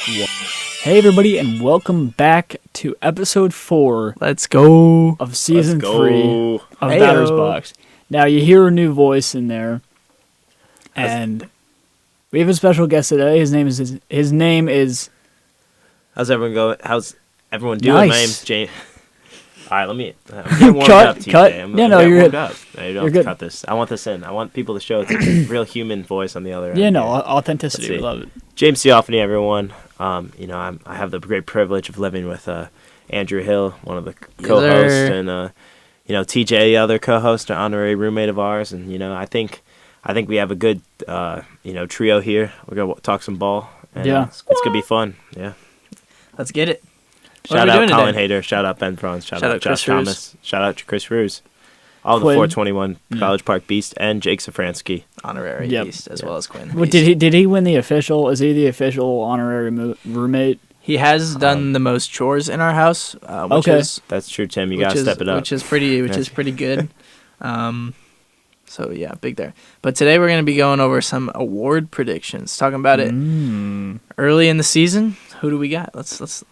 Hey everybody, and welcome back to episode 4 Let's go. of season Let's go. 3 of Heyo. Batter's Box. Now you hear a new voice in there, and we have a special guest today. His name is. How's everyone going? How's everyone doing? Nice. My name's James. All right, I'm getting warmed Cut, up, TJ. cut. I'm Yeah, no, getting you're warmed good. up. No, you don't You're have good. to cut this. I want this in. I want people to show it's a real human voice on the other end. Yeah, no, here. authenticity. Let's We see. love it. James Theophany, everyone. I have the great privilege of living with Andrew Hill, one of the co-hosts, sir. and TJ, the other co-host, an honorary roommate of ours, and I think we have a good trio here. We're gonna talk some ball. And, Yeah. it's gonna be fun. Yeah. Let's get it. What Shout are we out doing Colin today? Hader. Shout out Ben Franz. Shout Shout out out Josh Chris Roos. Thomas. Shout out to Chris Roos. All Quinn. the 421 College Park Beast and Jake Safransky. Honorary Yep. beast as well as Quinn. What, did he win the official? Is he the official honorary roommate? He has done the most chores in our house, which Okay. is That's true, Tim. You which gotta is- step it up. which is pretty good. So yeah, big there. But today we're gonna be going over some award predictions, talking about it early in the season. Who do we got? Let's.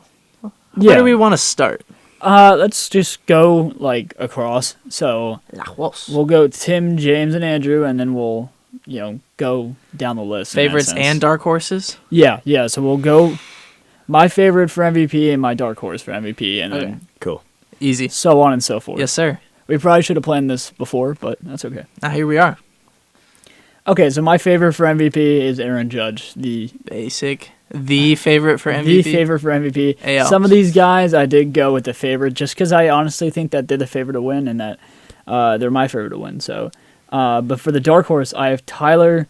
Where do we want to start? Let's just go across. So we'll go Tim, James, and Andrew, and then we'll go down the list. in that Favorites sense. and dark horses. Yeah. So we'll go my favorite for MVP and my dark horse for MVP, and Okay. then Cool. Easy. so on and so forth. Yes, sir. We probably should have planned this before, but that's okay. Now here we are. Okay, so my favorite for MVP is Aaron Judge, the Basic. The favorite for MVP. favorite for MVP. AL. Some of these guys I did go with the favorite just because I honestly think that they're the favorite to win and that they're my favorite to win. So, but for the dark horse, I have Tyler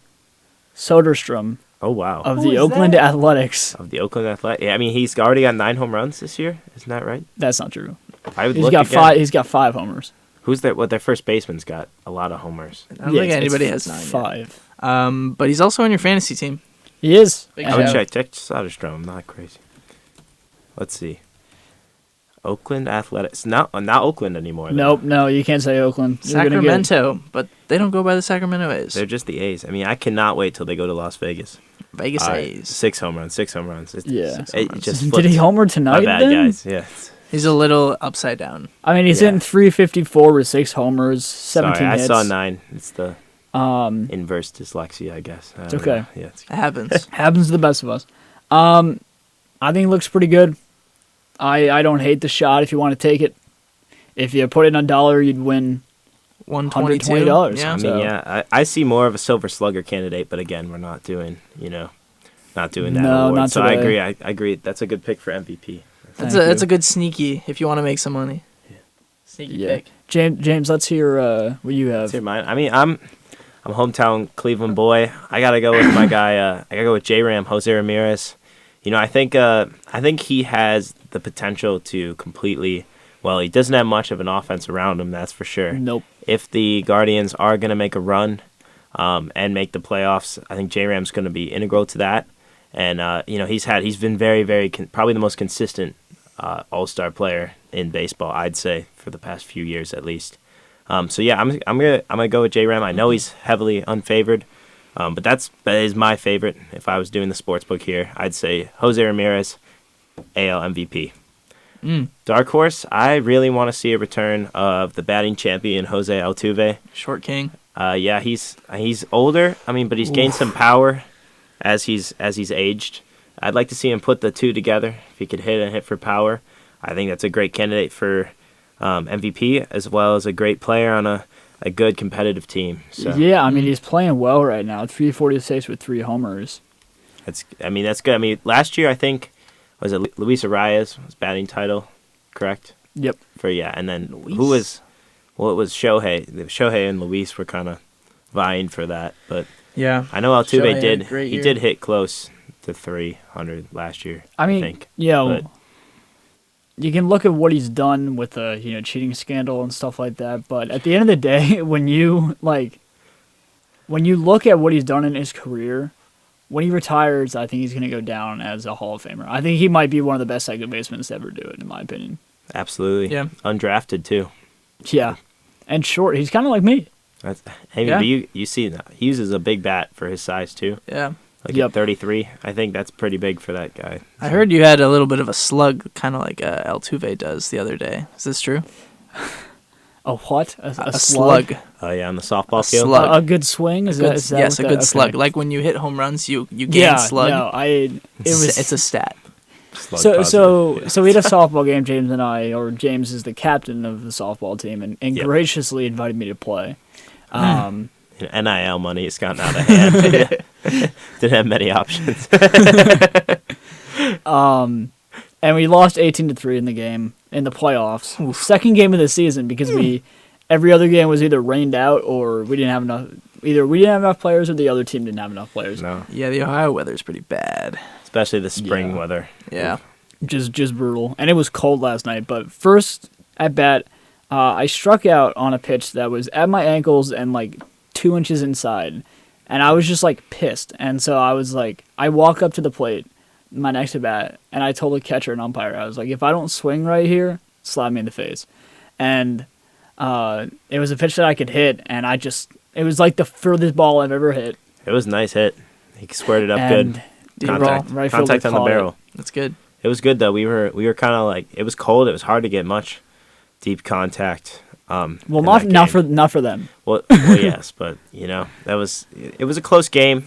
Soderstrom Oh, wow. of Who the is Oakland that? Athletics. Of the Oakland Athletic. Yeah, I mean, he's already got 9 home runs this year. Isn't that right? That's not true. I would He's look got again. 5. He's got 5 homers. Who's that? What their first baseman's got a lot of homers. I don't think anybody has 9 yet. 5. But he's also on your fantasy team. He is. Big I would shout. check Soderstrom. I'm not crazy. Let's see. Oakland Athletics. Not Oakland anymore. though. Nope, no, you can't say Oakland. You're gonna get- Sacramento, but they don't go by the Sacramento A's. They're just the A's. I mean, I cannot wait till they go to Las Vegas. Vegas All right, A's. 6 home runs. Yeah. It just Did flipped. he homer My tonight bad, then? guys. Yeah. He's a little upside down. I mean, he's Yeah. hitting 354 with 6 homers, 17 Sorry, hits. I saw 9. It's the inverse dyslexia, I guess. I don't okay. know. Yeah, It happens. Happens to the best of us. I think it looks pretty good. I don't hate the shot if you want to take it. If you put it on $1, you'd win $122. $120. Yeah. I mean, So- yeah, I see more of a Silver Slugger candidate, but again, we're not doing that No, award. not So I today. agree. I agree. That's a good pick for MVP. That's Thank a you. good sneaky if you want to make some money. Sneaky Yeah. pick. James, let's hear what you have. That's your mine. I mean, I'm a hometown Cleveland boy. I gotta go with my guy. I gotta go with J-Ram, Jose Ramirez. I think he has the potential to completely. Well, he doesn't have much of an offense around him, that's for sure. Nope. If the Guardians are gonna make a run and make the playoffs, I think J-Ram's gonna be integral to that. And he's been very, very probably the most consistent all-star player in baseball, I'd say, for the past few years at least. So yeah, I'm gonna go with J-Ram. I know he's heavily unfavored, but that is my favorite. If I was doing the sports book here, I'd say Jose Ramirez, AL MVP. Dark horse, I really want to see a return of the batting champion Jose Altuve. Short king. Yeah, he's older. I mean, but he's gained some power as he's aged. I'd like to see him put the two together. If he could hit for power, I think that's a great candidate for MVP as well as a great player on a good competitive team. So Yeah, I mean, he's playing well right now. 346 with 3 homers. that's good. I mean, last year I think was it Luis Arias was batting title, correct? Yep. And then Luis? who was? Well, it was Shohei. Shohei and Luis were kind of vying for that, but Yeah. I know Shohei Altuve had a did. great He year. did hit close to 300 last year. I mean, think. but But- you can look at what he's done with the cheating scandal and stuff like that. But at the end of the day, when you look at what he's done in his career, when he retires, I think he's going to go down as a Hall of Famer. I think he might be one of the best second basemen to ever do it, in my opinion. Absolutely. Yeah. Undrafted too. Yeah, and short. He's kind of like me. Hey, Yeah. but you see that he uses a big bat for his size too. Yeah. like Yep. at 33. I think that's pretty big for that guy. I heard you had a little bit of a slug, kind of like Altuve does the other day. Is this true? A what? A slug. Oh yeah, on the softball A field. slug. A good swing? Is that Yes, a what good that- slug. okay. Like when you hit home runs, you gain slug. No, It's a stat. Slug So positive. we had a softball game, James and I, or James is the captain of the softball team, and Yep. graciously invited me to play. NIL money has gotten out of hand. Didn't have many options. And we lost 18-3 in the game in the playoffs. Oof. Second game of the season because every other game was either rained out or we didn't have enough. Either we didn't have enough players or the other team didn't have enough players. No, Yeah, the Ohio weather's pretty bad. especially the spring Yeah. weather. Yeah. Just brutal. And it was cold last night. But first at bat, I struck out on a pitch that was at my ankles and like 2 inches inside, and I was just like pissed. And so I was like, I walk up to the plate, my next at bat, and I told the catcher and umpire, I was like, if I don't swing right here, slap me in the face. And it was a pitch that I could hit, and it was like the furthest ball I've ever hit. It was a nice hit. He squared it up And good. Deep Contact, roll. right fielder contact on the caught it. barrel. That's good. It was good though. We were kind of like, it was cold. It was hard to get much deep contact. Well, in not that not game. for them. Well, yes, but it was a close game.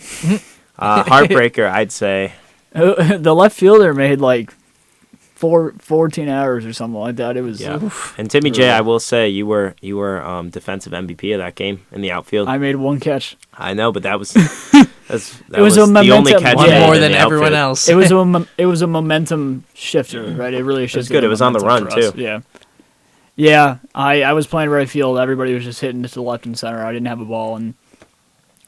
Heartbreaker, I'd say. The left fielder made like 14 hours or something like that. It was. Yeah. Oof. And Timmy J, I will say you were defensive MVP of that game in the outfield. I made one catch. I know, but that was that It was a the only momentum. catch One you made More in than the everyone outfield. else. It was a momentum shifter, right? It really shifted. good. It was on the momentum run, for us. too. Yeah, yeah. I was playing right field. Everybody was just hitting it to the left and center. I didn't have a ball, and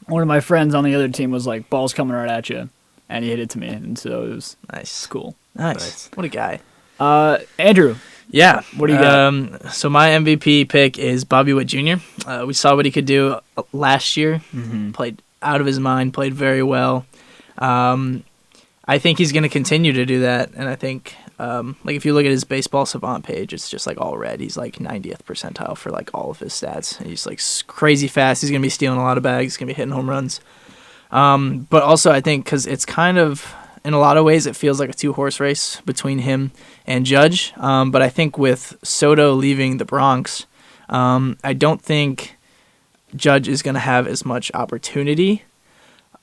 one of my friends on the other team was like, "Ball's coming right at you," and he hit it to me, and so it was Nice. cool. Nice. What a guy. Andrew, Yeah. What do you got? So my MVP pick is Bobby Witt Jr. We saw what he could do last year. Played out of his mind. Played very well. I think he's going to continue to do that. And I think, like if you look at his baseball savant page, it's just like all red. He's like 90th percentile for like all of his stats. And he's like crazy fast. He's going to be stealing a lot of bags. He's going to be hitting home runs. But also I think because it's kind of, in a lot of ways, it feels like a two-horse race between him and Judge. But I think with Soto leaving the Bronx, I don't think Judge is going to have as much opportunity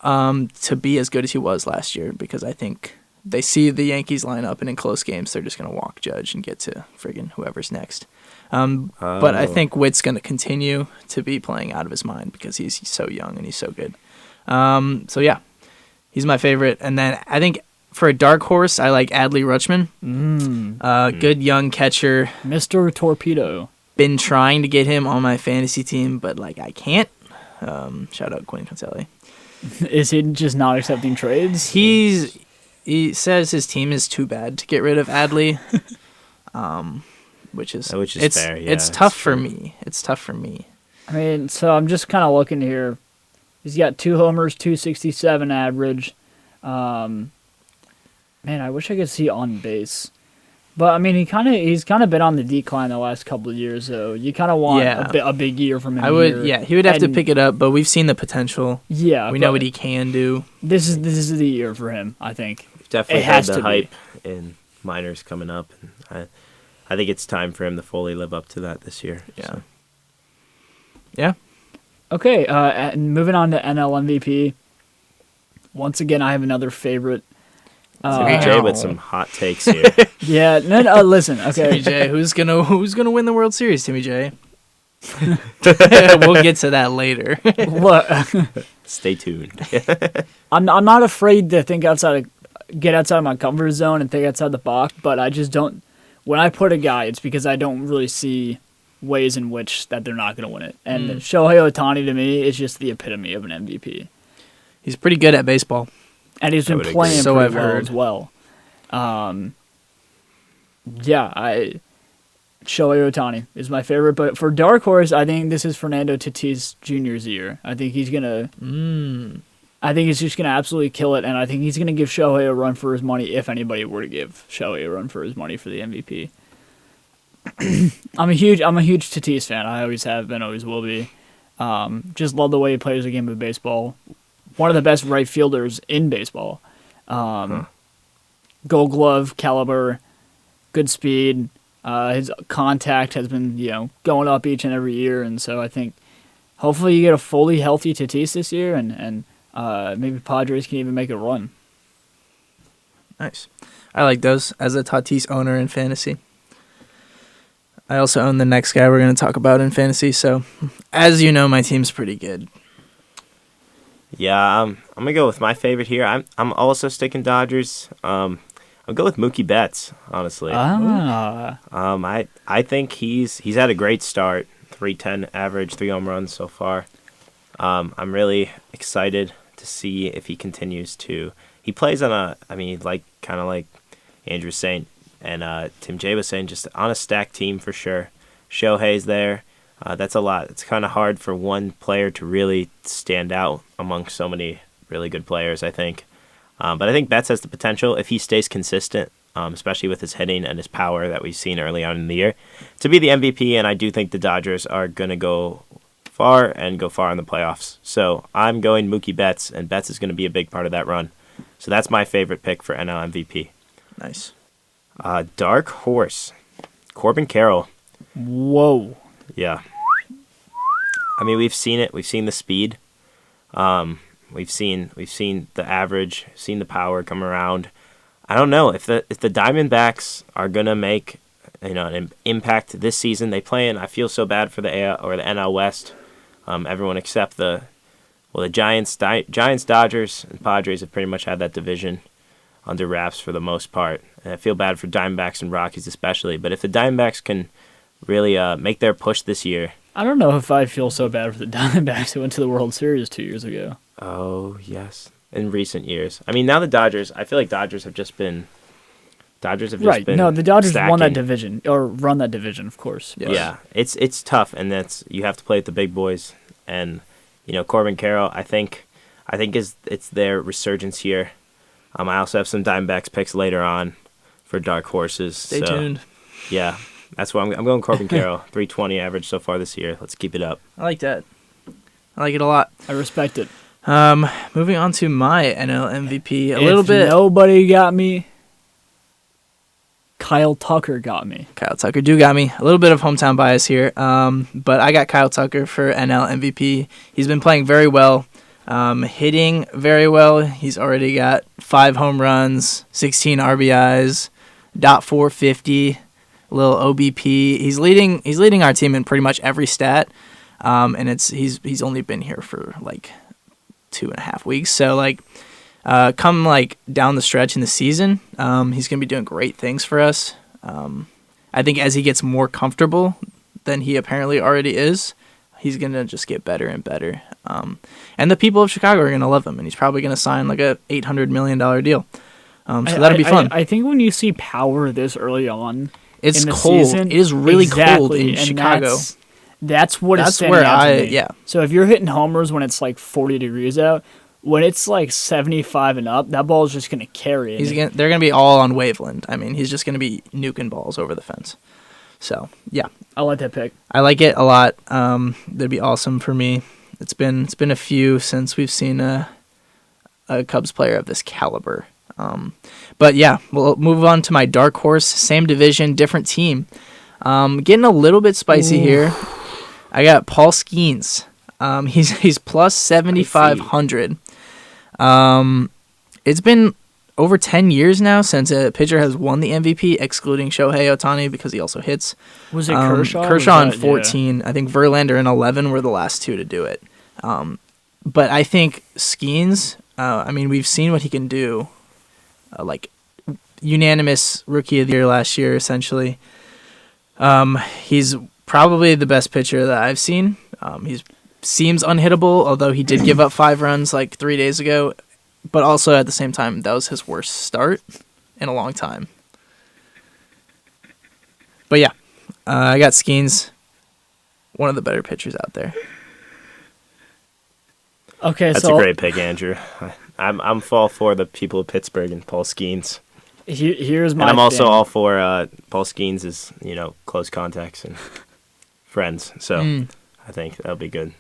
to be as good as he was last year, because I think they see the Yankees line up, and in close games, they're just going to walk Judge and get to friggin' whoever's next. But I think Witt's going to continue to be playing out of his mind because he's so young and he's so good. So yeah, he's my favorite. And then I think for a dark horse, I like Adley Rutschman. Good young catcher. Mr. Torpedo. Been trying to get him on my fantasy team, but like I can't. Shout out Quinn Concelli. Is he just not accepting trades? He says his team is too bad to get rid of Adley. Which is it's fair. Yeah, it's tough for me. It's tough for me. I mean, so I'm just kind of looking here. He's got 2 homers, 267 average. Man, I wish I could see on base. But I mean, he's kind of been on the decline the last couple of years, though. You kind of want a big year from him. He would have to pick it up, but we've seen the potential. Yeah, We know what he can do. This is the year for him, I think. Definitely It had has the to be. hype in minors coming up. And I think it's time for him to fully live up to that this year. Yeah. So. Yeah. Okay, and moving on to NL MVP. Once again, I have another favorite. Timmy J with some hot takes here. Yeah, no, listen, okay. Timmy J, who's gonna win the World Series? Timmy J. We'll get to that later. Look, Stay tuned. I'm not afraid to get outside of my comfort zone and think outside the box, but I just don't. When I put a guy, it's because I don't really see ways in which that they're not going to win it. And Shohei Ohtani to me is just the epitome of an MVP. He's pretty good at baseball. And he's been would agree. playing So pretty I've well heard. as well. Shohei Ohtani is my favorite, but for dark horse, I think this is Fernando Tatis Jr.'s year. I think he's gonna. I think he's just gonna absolutely kill it, and I think he's gonna give Shohei a run for his money if anybody were to give Shohei a run for his money for the MVP. I'm a huge Tatis fan. I always have been, always will be. Just love the way he plays the game of baseball. one of the best right fielders in baseball. Gold Glove caliber, good speed. His contact has been, going up each and every year, and so I think hopefully you get a fully healthy Tatis this year, and maybe Padres can even make a run. Nice. I like those as a Tatis owner in fantasy. I also own the next guy we're going to talk about in fantasy, so as you know, my team's pretty good. Yeah, I'm gonna go with my favorite here. I'm also sticking Dodgers. I'll go with Mookie Betts, honestly. I think he's had a great start. 310 average, 3 home runs so far. I'm really excited to see if he continues to. He plays on kind of like Andrew's saying and Tim J was saying, just on a stacked team for sure. Shohei's there. That's a lot. It's kind of hard for one player to really stand out among so many really good players, I think. But I think Betts has the potential, if he stays consistent, especially with his hitting and his power that we've seen early on in the year, to be the MVP, and I do think the Dodgers are going to go far in the playoffs. So I'm going Mookie Betts, and Betts is going to be a big part of that run. So that's my favorite pick for NL MVP. Nice. Dark Horse, Corbin Carroll. Whoa. Yeah. I mean, we've seen it. We've seen the speed. We've seen the average, seen the power come around. I don't know if the Diamondbacks are gonna make an impact this season. They play in. I feel so bad for the AL or the NL West. Everyone except the Giants, Dodgers, and Padres have pretty much had that division under wraps for the most part. And I feel bad for Diamondbacks and Rockies especially. But if the Diamondbacks can really make their push this year. I don't know if I feel so bad for the Diamondbacks who went to the World Series 2 years ago. Oh, yes. In recent years. I mean, now the Dodgers, I feel like Dodgers have just been right. No, the Dodgers stacking. won that division, or run that division, of course. Yes. Yeah, it's tough, and you have to play with the big boys. And, Corbin Carroll, I think it's their resurgence here. I also have some Diamondbacks picks later on for Dark Horses. Stay tuned. Yeah, that's why I'm going Corbin Carroll. 320 average so far this year. Let's keep it up. I like that. I like it a lot. I respect it. Moving on to my NL MVP a little bit. Nobody got me. Kyle Tucker got me. Kyle Tucker got me. A little bit of hometown bias here, but I got Kyle Tucker for NL MVP. He's been playing very well, hitting very well. He's already got 5 home runs, 16 RBIs, .450, a little OBP. He's leading our team in pretty much every stat, and he's only been here for like 2.5 weeks. So come down the stretch in the season, he's going to be doing great things for us. I think as he gets more comfortable than he apparently already is, he's going to just get better and better. And the people of Chicago are going to love him, and he's probably going to sign like a $800 million deal. So that'll be fun. I think when you see power this early on, it's in the cold. Season, it is really cold in Chicago. That's what it's where yeah. So if you're hitting homers when it's like 40 degrees out, when it's like 75 and up, that ball is just going to carry it. They're going to be all on Waveland. I mean, he's just going to be nuking balls over the fence. So, yeah. I like that pick. I like it a lot. That'd be awesome for me. It's been a few since we've seen a Cubs player of this caliber. But yeah, we'll move on to my dark horse. Same division, different team. Getting a little bit spicy here. I got Paul Skenes. He's plus 7,500. It's been over 10 years now since a pitcher has won the MVP, excluding Shohei Ohtani because he also hits. Was it Kershaw? Kershaw in 14. Yeah. I think Verlander in 11 were the last two to do it. But I think Skenes, we've seen what he can do. Unanimous Rookie of the Year last year, essentially. He's probably the best pitcher that I've seen. He seems unhittable, although he did give up 5 runs 3 days ago. But also at the same time, that was his worst start in a long time. But yeah, I got Skenes, one of the better pitchers out there. Okay, that's a great pick, Andrew. I'm all for the people of Pittsburgh and Paul Skenes. Here's my. And I'm also all for Paul Skenes' close contacts and friends. So I think that'll be good.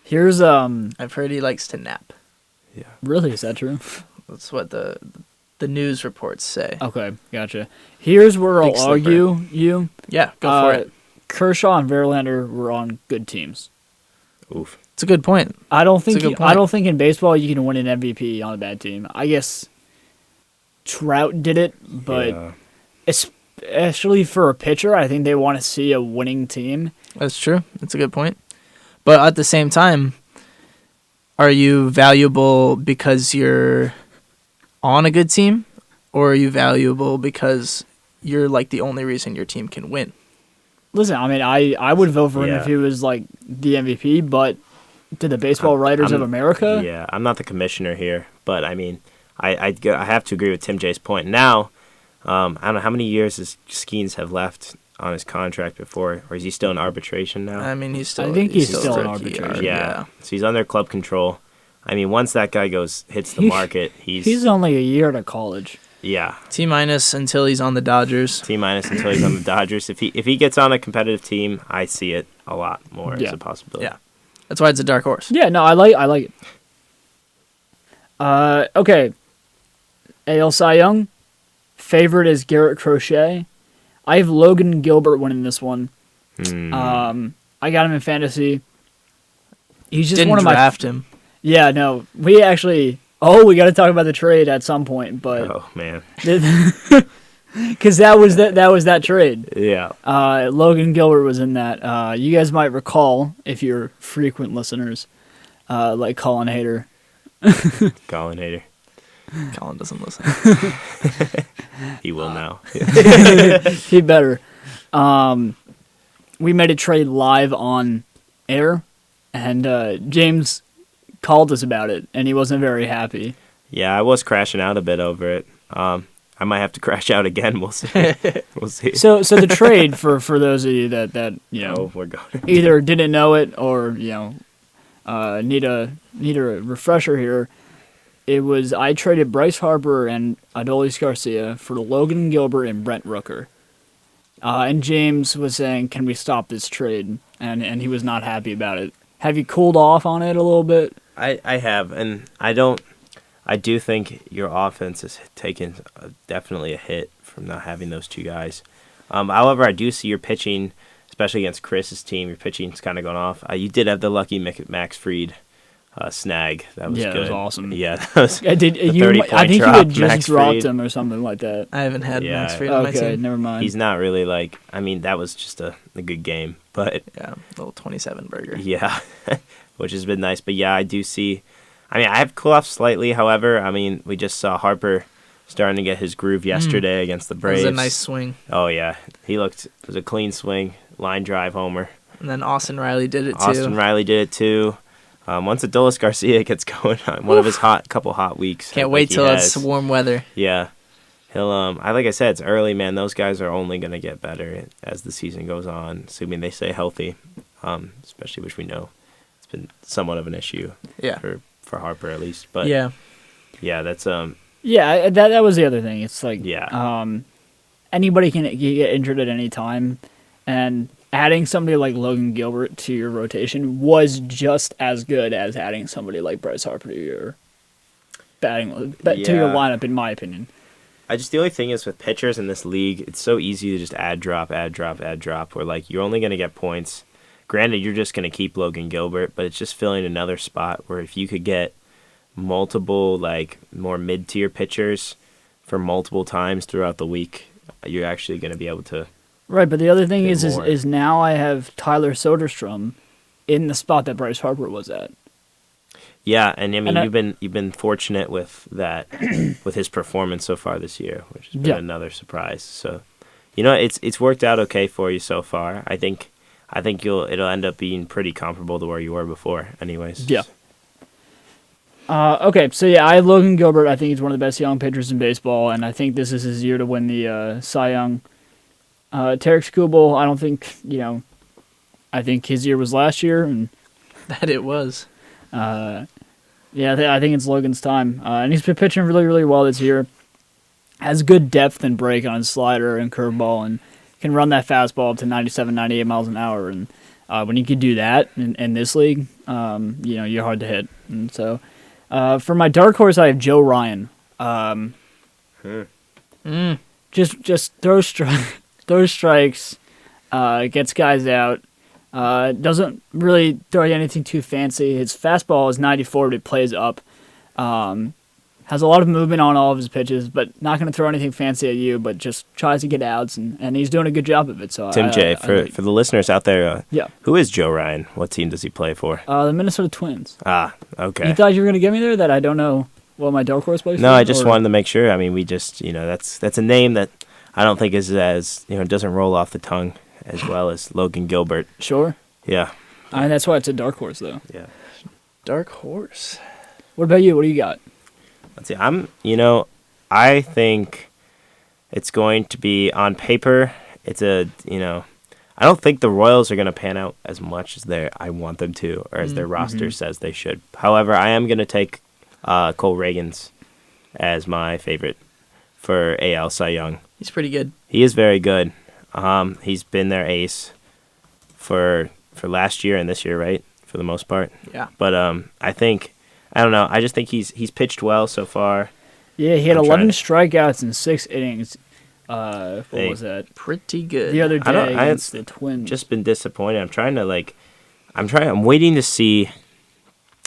Here's I've heard he likes to nap. Really, is that true? That's what the news reports say. Okay, gotcha. Here's where Big I'll slipper. argue you. Yeah, go for it. Kershaw and Verlander were on good teams. Oof. It's a good point. I don't think That's a good point. I don't think in baseball you can win an MVP on a bad team. I guess Trout did it, but Yeah. especially for a pitcher, I think they want to see a winning team. That's true. That's a good point. But at the same time, are you valuable because you're on a good team, or are you valuable because you're like the only reason your team can win? Listen, I mean, I would vote for him Yeah. if he was like the MVP, but to the Baseball Writers of America, Yeah, I'm not the commissioner here, but I mean, I have to agree with Tim J's point. Now, I don't know how many years does Skenes have left on his contract before, or is he still in arbitration now? I mean, he's still. I think he's a still in rookie, arbitration. Yeah. So he's under club control. I mean, once that guy hits the He- market, he's only a year to college. yeah. T- until he's on the Dodgers. T- until he's on the Dodgers. If he gets on a competitive team, I see it a lot more as Yeah. a possibility. Yeah. That's why it's a dark horse. Yeah, no, I like it. Okay. AL Cy Young. Favorite is Garrett Crochet. I have Logan Gilbert winning this one. I got him in fantasy. He's just Didn't one of my. draft him. Yeah, no, we actually. Oh, we got to talk about the trade at some point, but Oh man. because that was that trade. Yeah. Logan Gilbert was in that. You guys might recall if you're frequent listeners, like Colin Hader. Colin Hader. Colin doesn't listen. He will now. He better. We made a trade live on air, and James called us about it, and he wasn't very happy. Yeah, I was crashing out a bit over it. I might have to crash out again. We'll see. We'll see. So the trade for those of you that you know Oh, we're going. either didn't know it or need a refresher here. It was I traded Bryce Harper and Adolis Garcia for Logan Gilbert and Brent Rooker. And James was saying, "Can we stop this trade?" And he was not happy about it. Have you cooled off on it a little bit? I have, and I do think your offense is taking definitely a hit from not having those two guys. However, I do see your pitching, especially against Chris's team. Your pitching's kind of gone off. You did have the lucky Max Fried snag. That was Yeah, good. it was awesome. Yeah, that was I think the you 30-point had drop, just Max dropped Fried. him or something like that. I haven't had Yeah. Max Fried on my Okay, team. never mind. He's not really like. I mean, that was just a good game, but Yeah, little 27 burger. yeah, which has been nice. But yeah, I do see. I mean, I have cooled off slightly. However, I mean, we just saw Harper starting to get his groove yesterday against the That Braves. was a nice swing. Oh yeah, it was a clean swing, line drive homer. And then Austin Riley did it too. Austin Riley did it too. Once Adolis Garcia gets going on one of his couple hot weeks. Can't like wait he till has. it's warm weather. Yeah, he'll. Like I said, it's early, man. Those guys are only gonna get better as the season goes on, assuming they stay healthy. Especially which we know it's been somewhat of an issue. Yeah. For Harper at least, but Yeah. that's Yeah, that was the other thing. It's like Yeah. Anybody can get injured at any time, and adding somebody like Logan Gilbert to your rotation was just as good as adding somebody like Bryce Harper to your to your Yeah. lineup, in my opinion. the only thing is with pitchers in this league, it's so easy to just add drop, where like you're only gonna get points. Granted, you're just gonna keep Logan Gilbert, but it's just filling another spot where if you could get multiple like more mid-tier pitchers for multiple times throughout the week, you're actually gonna be able to. Right, but the other thing Get is more. now I have Tyler Soderstrom in the spot that Bryce Harper was at. Yeah, and I mean And you've been fortunate with that, with his performance so far this year, which has been Yeah. another surprise. So, it's worked out okay for you so far. I think it'll end up being pretty comparable to where you were before, anyways. Yeah. Okay, so yeah, I have Logan Gilbert. I think he's one of the best young pitchers in baseball, and I think this is his year to win the Cy Young. Tarek Skubal, I don't think, I think his year was last year, and That it was. I think it's Logan's time. And he's been pitching really, really well this year. Has good depth and break on his slider and curveball, and can run that fastball up to 97, 98 miles an hour. And when you can do that in this league, you're hard to hit. And so For my dark horse, I have Joe Ryan. Just throws strikes, gets guys out. Doesn't really throw anything too fancy. His fastball is 94, but it plays up. Has a lot of movement on all of his pitches, but not going to throw anything fancy at you, but just tries to get outs, and he's doing a good job of it. So Tim J, for the listeners out there, yeah. Who is Joe Ryan? What team does he play for? The Minnesota Twins. Ah, okay. You thought you were going to get me there that I don't know what my dark horse plays for? No, I just wanted to make sure. I mean, we just, that's a name that I don't think is as, doesn't roll off the tongue as well as Logan Gilbert. Sure. Yeah. That's why it's a dark horse, though. Yeah. Dark horse. What about you? What do you got? Let's see. I think it's going to be on paper. It's I don't think the Royals are going to pan out as much as I want them to, or as their roster says they should. However, I am going to take Cole Reagans as my favorite for AL Cy Young. He's pretty good. He is very good. He's been their ace for last year and this year, right? For the most part. Yeah. But I don't know. I just think he's pitched well so far. Yeah, he had 11 strikeouts in 6 innings. What was that? Pretty good. The other day against the Twins. Just been disappointed. I'm waiting to see.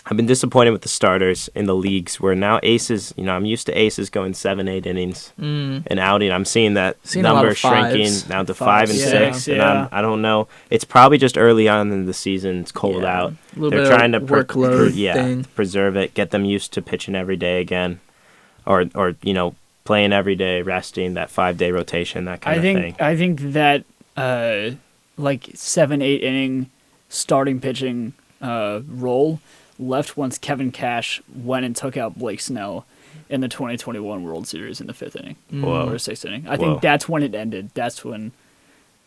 I've been disappointed with the starters in the leagues where now aces, I'm used to aces going 7-8 innings and outing. I'm seeing that number shrinking down to 5 and 6. Yeah. And I don't know. It's probably just early on in the season. It's cold out. They're trying to workload preserve it, get them used to pitching every day again. Or playing every day, resting, that 5-day rotation, that kind of thing. I think that 7-8 inning starting pitching role left once Kevin Cash went and took out Blake Snell in the 2021 World Series in the 5th inning or 6th inning. I think that's when it ended. That's when,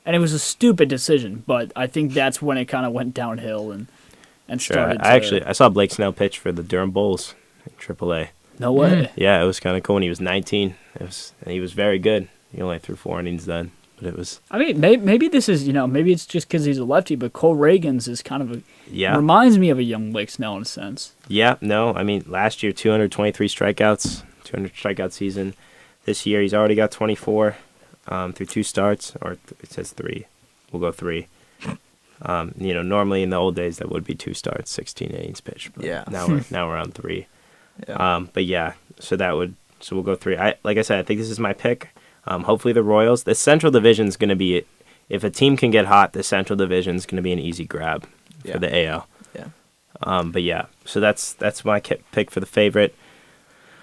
and it was a stupid decision, but I think that's when it kind of went downhill and started. I saw Blake Snell pitch for the Durham Bulls in AAA. No way. Yeah, it was kind of cool when he was 19. And he was very good. He only threw 4 innings then, but it was. I mean, maybe this is maybe it's just because he's a lefty, but Cole Reagans is kind of reminds me of a young Blake Snell in a sense. Yeah, no, I mean last year 223 strikeouts, 200 strikeout season. This year he's already got 24 through 2 starts, or it says 3. We'll go 3. Normally in the old days that would be 2 starts, 16 innings pitched. But now we're on 3. Yeah. So we'll go 3. Like I said, I think this is my pick. Hopefully the Royals. The Central Division is going to be, if a team can get hot, the Central Division is going to be an easy grab for the AL. Yeah. So that's my pick for the favorite.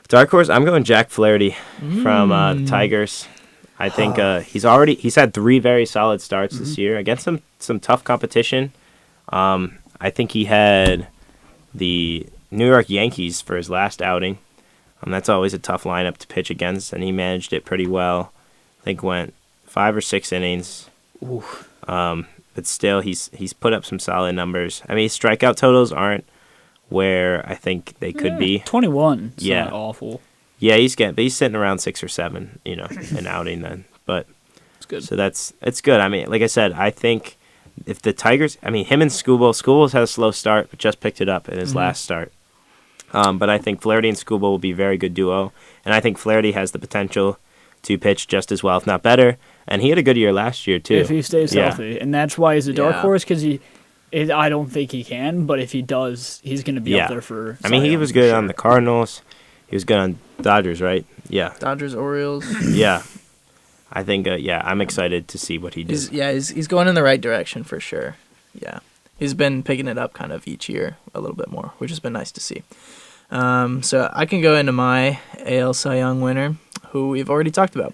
Dark horse, I'm going Jack Flaherty from the Tigers. I think he's had 3 very solid starts this year against some tough competition. I think he had the New York Yankees for his last outing. That's always a tough lineup to pitch against, and he managed it pretty well. I think went 5 or 6 innings. But still, he's put up some solid numbers. I mean, his strikeout totals aren't where I think they could be. 21. It's not awful. Yeah, he's sitting around 6 or 7, an outing then. But it's good. So it's good. I mean, like I said, I think if the Tigers, him and Skubal had a slow start, but just picked it up in his last start. But I think Flaherty and Skubal will be a very good duo, and I think Flaherty has the potential to pitch just as well, if not better. And he had a good year last year too. If he stays healthy, and that's why he's a dark horse, because I don't think he can, but if he does, he's going to be up there for. He was good on the Cardinals. He was good on Dodgers, right? Yeah. Dodgers, Orioles. Yeah. I think, I'm excited to see what he does. He's going in the right direction for sure. Yeah. He's been picking it up kind of each year a little bit more, which has been nice to see. So I can go into my AL Cy Young winner, who we've already talked about.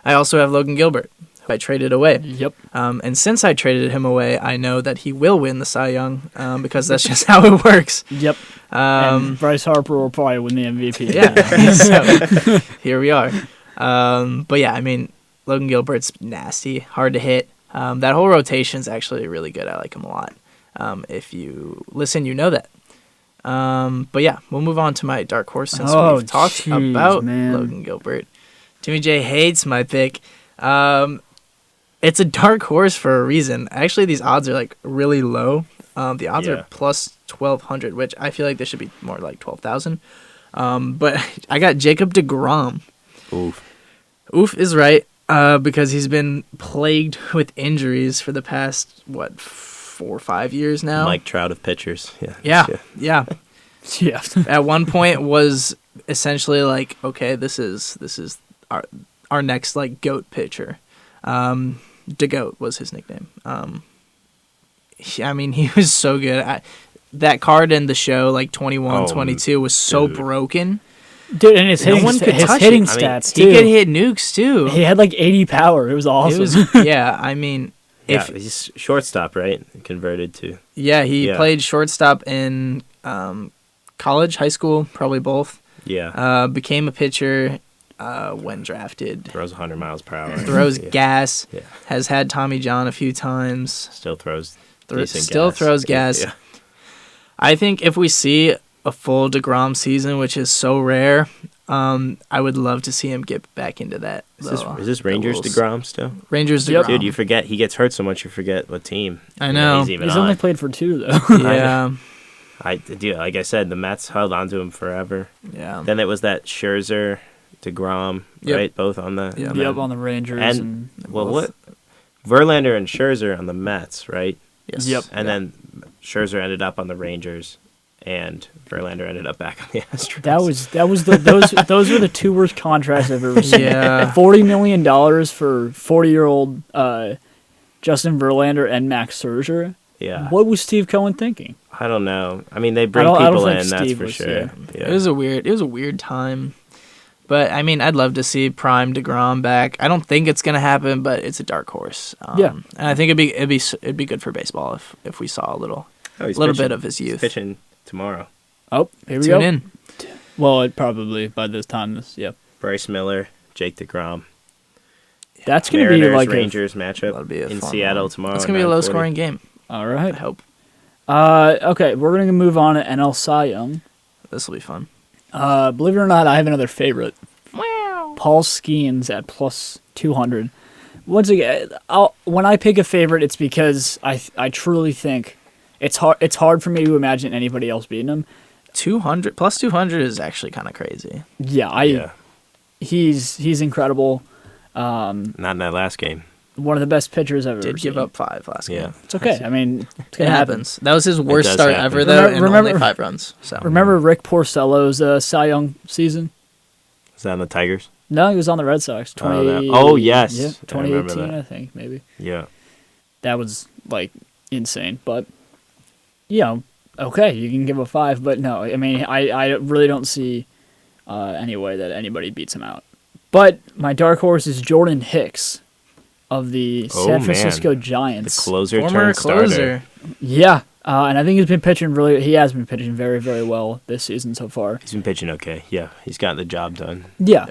I also have Logan Gilbert, who I traded away. Yep. And since I traded him away, I know that he will win the Cy Young because that's just how it works. Yep. And Bryce Harper will probably win the MVP. Yeah. So here we are. But yeah, Logan Gilbert's nasty, hard to hit. That whole rotation's actually really good. I like him a lot. If you listen, you know that. But yeah, we'll move on to my dark horse since we've talked about Logan Gilbert. Timmy J hates my pick. It's a dark horse for a reason. Actually, these odds are really low. The odds are plus 1,200, which I feel like this should be more like 12,000. But I got Jacob deGrom. Oof. Oof is right, because he's been plagued with injuries for the past, 4 or 5 years now. Mike Trout of pitchers. Yeah. Yeah. At one point was essentially like, okay, this is our next like GOAT pitcher. DeGoat was his nickname. He was so good. That card in the show, like 21, 22, was so broken. Dude, and his No hitting, one could his touch hitting it. stats, He too. could hit nukes, too. He had like 80 power. It was awesome. Yeah, he's shortstop, right? Converted to. He played shortstop in college, high school, probably both. Yeah. Became a pitcher when drafted. Throws 100 miles per hour. Throws gas. Yeah. Has had Tommy John a few times. Still throws Throws gas. Yeah. I think if we see a full DeGrom season, which is so rare, I would love to see him get back into that. Is this Rangers DeGrom still? Rangers DeGrom. Dude, you forget. He gets hurt so much, you forget what team. I know. He's even He's on. only played for 2, though. Yeah. Like I said, the Mets held on to him forever. Yeah. Then it was that Scherzer, DeGrom, right? Both on the... Yep. Yep, on the Rangers. And what? Verlander and Scherzer on the Mets, right? Yes. Yep. And then Scherzer ended up on the Rangers, and Verlander ended up back on the Astros. those were the 2 worst contracts I've ever seen. Yeah. $40 million for 40-year-old Justin Verlander and Max Scherzer. Yeah. What was Steve Cohen thinking? I don't know. I mean, they bring I don't people think in, that's Steve for was, sure. yeah. Yeah. It was a weird time. But I'd love to see prime DeGrom back. I don't think it's gonna happen, but it's a dark horse. And I think it'd be good for baseball if we saw a little bit of his youth. He's pitching tomorrow. Oh, here we Tune go. in. Well, it probably by this time. Bryce Miller, Jake DeGrom. That's gonna be Mariners like Rangers matchup That'll be a in fun Seattle one. tomorrow. It's at gonna be a 9:40. low-scoring game. all I right. hope Okay, we're gonna move on to NL Cy Young. this will be fun. Believe it or not, I have another favorite. Wow. Paul Skenes at plus 200. Once again, when I pick a favorite, it's because I truly think it's hard for me to imagine anybody else beating him. 200 plus 200 is actually kind of crazy. Yeah, he's incredible. Not in that last game. One of the best pitchers I've ever Did give seen. up 5 last Yeah. game. It's okay. I mean, it's It gonna happen. happens. That was his worst does start happen. ever, though, and Remember- only 5 runs. So Remember Rick Porcello's Cy Young season? Is that on the Tigers? No, he was on the Red Sox. Oh, yes. Yeah, I remember 2018, that. I think, maybe. Yeah. That was, like, insane. But, okay, you can give a 5, but no. I mean, I really don't see any way that anybody beats him out. But my dark horse is Jordan Hicks of the San Francisco The Giants. closer former turned starter. closer. Yeah, and I think he has been pitching very, very well this season so far. He's been pitching okay. Yeah, he's gotten the job done. Yeah.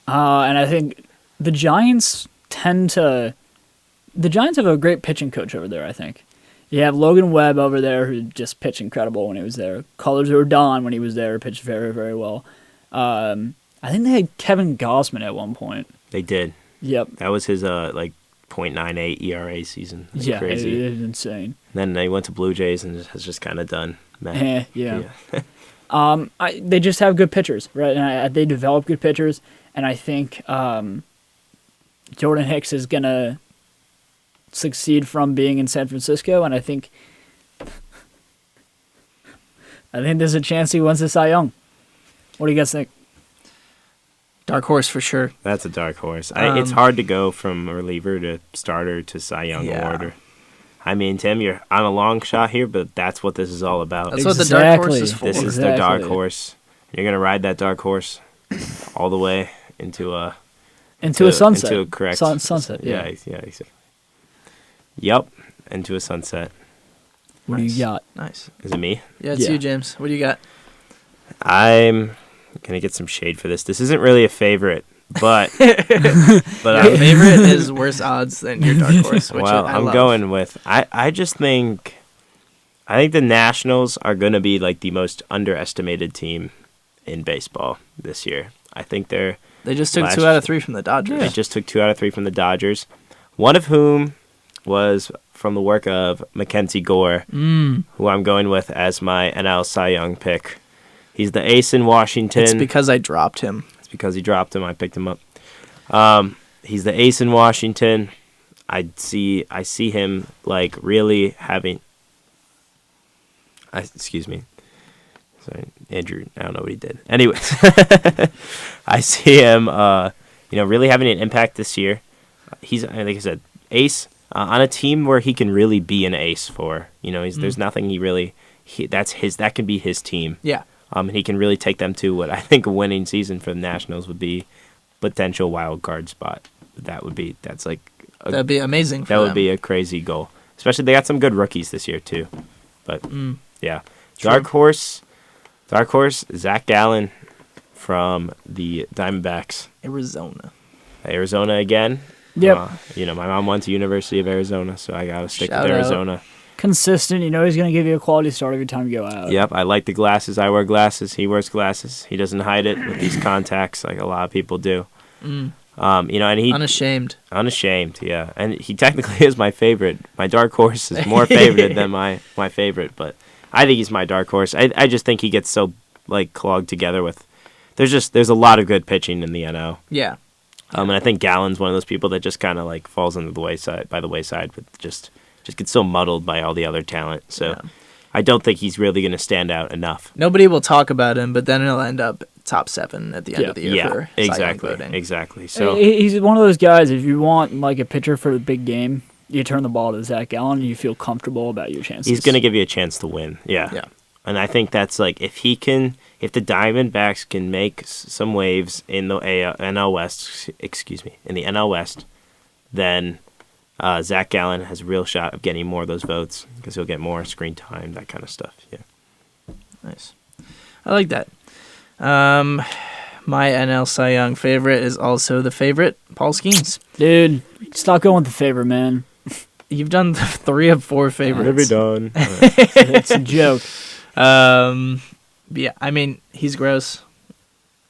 And I think the Giants have a great pitching coach over there, I think. You have Logan Webb over there who just pitched incredible when he was there. Colors Rodon, when he was there, pitched very, very well. I think they had Kevin Gausman at one point. They did. Yep. That was his .98 ERA season. That's Yeah, crazy. it is insane. Then they went to Blue Jays and has just kind of done. Meh. Yeah. They just have good pitchers, right? And they develop good pitchers, and I think Jordan Hicks is gonna succeed from being in San Francisco, and I think there's a chance he wins the Cy Young. What do you guys think? Dark horse for sure. That's a dark horse. It's hard to go from reliever to starter to Cy Young award. I mean, Tim, you're on a long shot here, but that's what this is all about. That's what the dark horse is for. This is the dark horse. You're gonna ride that dark horse all the way into a sunset. Into a correct sunset. Yeah. Exactly. Yep, into a sunset. What do you got? Nice. Is it me? Yeah, it's you, James. What do you got? I'm gonna get some shade for this. This isn't really a favorite, but Your favorite is worse odds than your dark horse. Which I'm love. going with. I just think. I think the Nationals are gonna be like the most underestimated team in baseball this year. I think They just took 2 out of 3 from the Dodgers. They just took 2 out of 3 from the Dodgers, one of whom was from the work of Mackenzie Gore, who I'm going with as my NL Cy Young pick. He's the ace in Washington. It's because I dropped him. It's because he dropped him. I picked him up. He's the ace in Washington. I see him like really having. Excuse me. Sorry, Andrew. I don't know what he did. Anyways, I see him. Really having an impact this year. He's, like I said, ace on a team where he can really be an ace for. There's nothing that can be his team. Yeah. And he can really take them to what I think a winning season for the Nationals would be, potential wild card spot. That'd be amazing for that would them. be a crazy goal. Especially they got some good rookies this year too. But yeah. True. Dark horse, Zach Gallen from the Diamondbacks. Arizona again. Yep. My mom went to University of Arizona, so I gotta stick Shout with out. Arizona. Consistent. He's going to give you a quality start every time you go out. Yep, I like the glasses. I wear glasses. He wears glasses. He doesn't hide it with these contacts like a lot of people do. And he Unashamed. Unashamed, yeah. And he technically is my favorite. My dark horse is more favorite than my favorite, but I think he's my dark horse. I just think he gets so clogged together with. There's a lot of good pitching in the NL. Yeah. And I think Gallen's one of those people that just kind of falls by the wayside with just gets so muddled by all the other talent. So Yeah. I don't think he's really going to stand out enough. Nobody will talk about him, but then he'll end up top 7 at the end of the year for Cy Young voting. Exactly. So He's one of those guys, if you want a pitcher for the big game, you turn the ball to Zach Gallen and you feel comfortable about your chances. he's going to give you a chance to win. Yeah. Yeah. And I think that's if the Diamondbacks can make some waves in the NL West, in the NL West, then Zach Gallen has a real shot of getting more of those votes because he'll get more screen time, that kind of stuff. Yeah. Nice. I like that. My NL Cy Young favorite is also the favorite, Paul Skenes. Dude, stop going with the favorite, man. You've done 3 of 4 favorites. What have we done? It's a joke. Yeah, I mean, he's gross.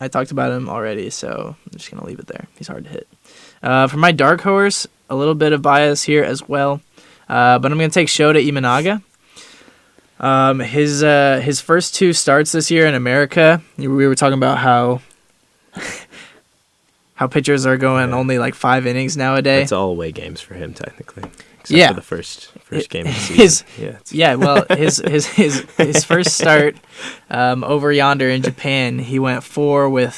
I talked about him already, so I'm just going to leave it there. He's hard to hit. For my dark horse, a little bit of bias here as well, but I'm going to take Shota Imanaga. His first 2 starts this year in America, we were talking about how pitchers are going only 5 innings nowadays. It's all away games for him, technically. Yeah. For the first game of the season. His first start over yonder in Japan, he went 4 with